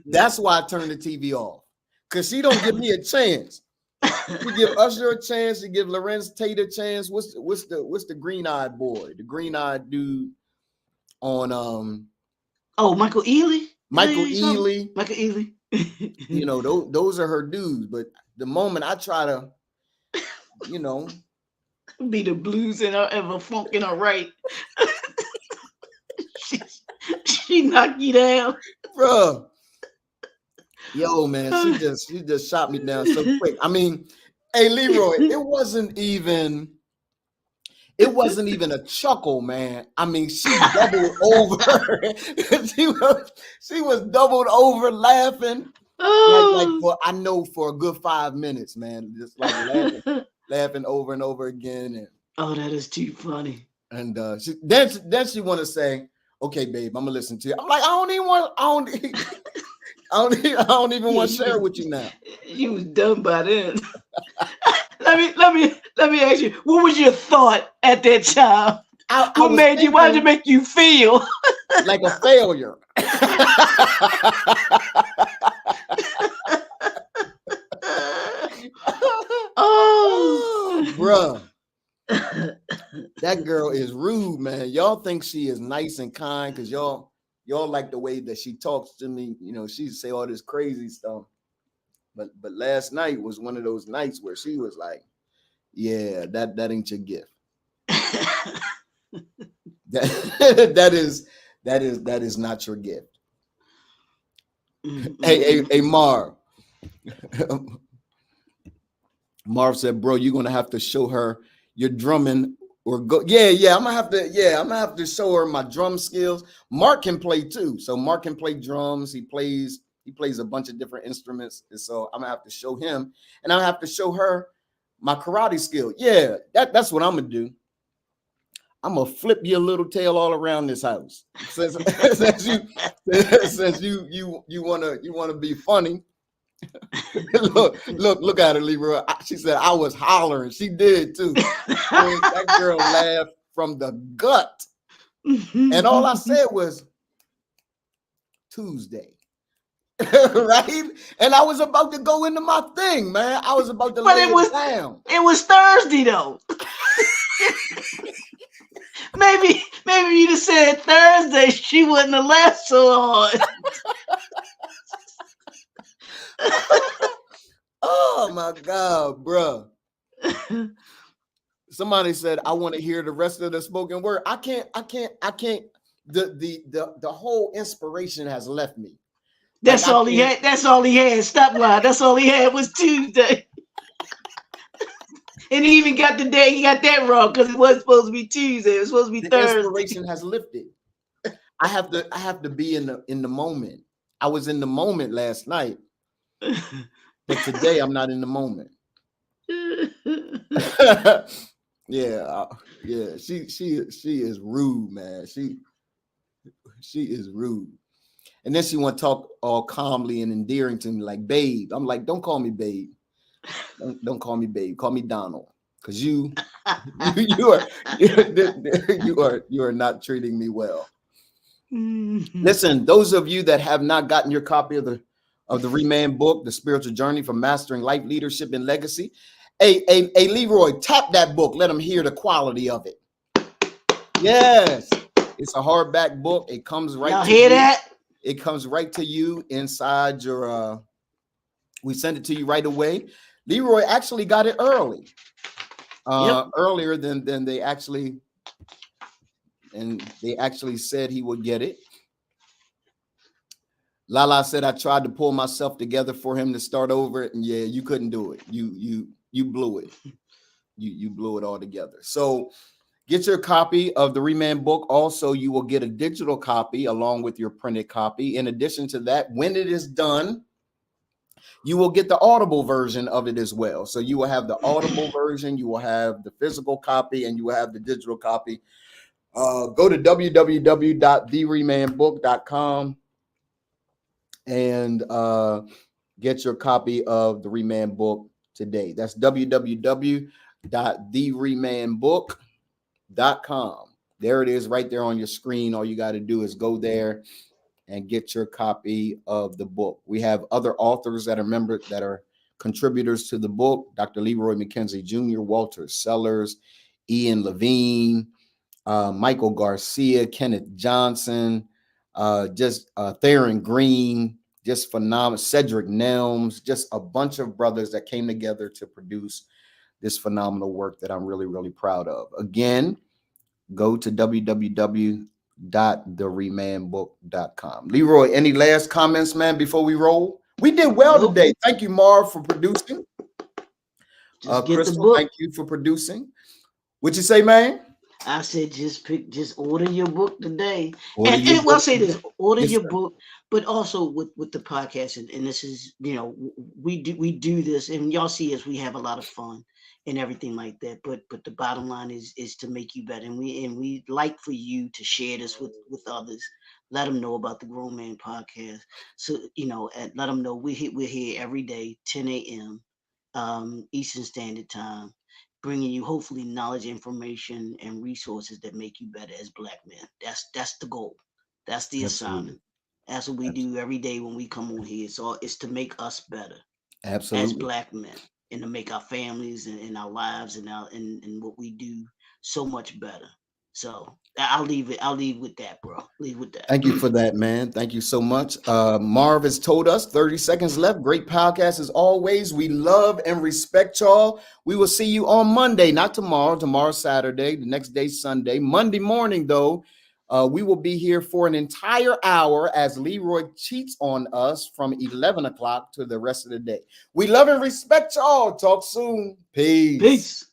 [SPEAKER 1] That's why I turned the TV off. Cause she don't give me a chance. She give Usher a chance. She give Lorenz Tate a chance. What's the green-eyed boy? The green-eyed dude on
[SPEAKER 2] Oh, Michael Ealy?
[SPEAKER 1] Michael Ealy.
[SPEAKER 2] Michael Ealy.
[SPEAKER 1] You know, those are her dudes. But the moment I try to, you know,
[SPEAKER 2] Be the blues in her and the funk in her right. she, she knock you down.
[SPEAKER 1] bruh, yo, man, she just shot me down so quick. I mean, hey Leroy, it wasn't even a chuckle, man. I mean, she doubled over. she was doubled over laughing. Like
[SPEAKER 2] Oh.
[SPEAKER 1] for a good 5 minutes, man. Just like laughing over and over again.
[SPEAKER 2] Oh, that is too funny.
[SPEAKER 1] And then she want to say, okay, babe, I'm gonna listen to you. I'm like, I don't even
[SPEAKER 2] Yeah,
[SPEAKER 1] want to share it with you now.
[SPEAKER 2] you was done by then. let me ask you, what was your thought at that time?
[SPEAKER 1] I
[SPEAKER 2] What
[SPEAKER 1] was
[SPEAKER 2] made you? Why did it
[SPEAKER 1] thinking
[SPEAKER 2] make you feel?
[SPEAKER 1] like a failure.
[SPEAKER 2] Oh.
[SPEAKER 1] Bruh. That girl is rude, man. Y'all think she is nice and kind because y'all like the way that she talks to me. You know, she say all this crazy stuff. But last night was one of those nights where she was like, Yeah, that ain't your gift. That that is not your gift. Hey, Marv. Marv said, "Bro, you're gonna have to show her your drumming or go." Yeah. I'm gonna have to. Yeah, I'm gonna have to show her my drum skills. Mark can play too, so Mark can play drums. He plays. He plays a bunch of different instruments, and so I'm gonna have to show him, and I have to show her my karate skill. Yeah, that's what I'm gonna do. I'm gonna flip your little tail all around this house. Since, since you wanna be funny. look at her, Leroy. She said I was hollering. She did too. That girl laughed from the gut, and all I said was Tuesday, right? And I was about to go into my thing, man. I was about to
[SPEAKER 2] But
[SPEAKER 1] lay it down.
[SPEAKER 2] it was Thursday though. maybe you'd have said Thursday, she wouldn't have laughed so hard.
[SPEAKER 1] Oh my God, bro. Somebody said I want to hear the rest of the spoken word. I can't. The whole inspiration has left me.
[SPEAKER 2] That's all he had. That's all he had. Stop lying. That's all he had was Tuesday. And he even got the day. He got that wrong because it wasn't supposed to be Tuesday. It was supposed to be Thursday.
[SPEAKER 1] Inspiration has lifted. I have to be in the moment. I was in the moment last night, but today I'm not in the moment. Yeah. She is rude, man. She is rude. And then she want to talk all calmly and endearing to me, like babe. I'm like, don't call me babe. Don't call me babe. Call me Donald, because you are not treating me well. Listen, those of you that have not gotten your copy of the Remand book, The Spiritual Journey from Mastering Life, Leadership, and Legacy. Hey, Leroy, tap that book. Let them hear the quality of it. Yes, it's a hardback book. It comes right.
[SPEAKER 2] Y'all hear that?
[SPEAKER 1] It comes right to you inside your. We send it to you right away. Leroy actually got it early, earlier than they actually, and they actually said he would get it. Lala said I tried to pull myself together for him to start over it, and yeah, you couldn't do it. You blew it. You blew it all together. So get your copy of the Remand book. Also, you will get a digital copy along with your printed copy. In addition to that, when it is done, you will get the Audible version of it as well. So you will have the Audible version, you will have the physical copy, and you will have the digital copy. Go to www.theremandbook.com and get your copy of the Remand book today. That's www.theremandbook.com. There it is right there on your screen. All you got to do is go there and get your copy of the book. We have other authors that are contributors to the book: Dr. Leroy McKenzie Jr., Walter Sellers, Ian Levine, Michael Garcia, Kenneth Johnson, Theron Green, just phenomenal, Cedric Nelms, just a bunch of brothers that came together to produce this phenomenal work that I'm really, really proud of. Again, go to www.theremandbook.com. Leroy, any last comments, man, before we roll? We did well today. Thank you, Marv, for producing. Crystal, thank you for producing. What'd you say, man?
[SPEAKER 2] I said just order your book today. And we'll say this, order your book, but also with the podcast, and this is, we do this, and y'all see us, we have a lot of fun and everything like that. But the bottom line is to make you better. And we like for you to share this with others. Let them know about the Grown Man Podcast. So, and let them know we're here every day, 10 a.m. Eastern Standard Time, bringing you hopefully knowledge, information, and resources that make you better as Black men. That's the goal. That's the assignment. That's what we do every day when we come on here. So it's to make us better, as Black men, and to make our families and our lives and what we do so much better. So I'll leave it. I'll leave with that, bro. Leave with that.
[SPEAKER 1] Thank you for that, man. Thank you so much. Marv has told us 30 seconds left. Great podcast as always. We love and respect y'all. We will see you on Monday, not tomorrow. Tomorrow's Saturday. The next day, Sunday. Monday morning, though, we will be here for an entire hour as Leroy cheats on us from 11 o'clock to the rest of the day. We love and respect y'all. Talk soon. Peace.
[SPEAKER 2] Peace.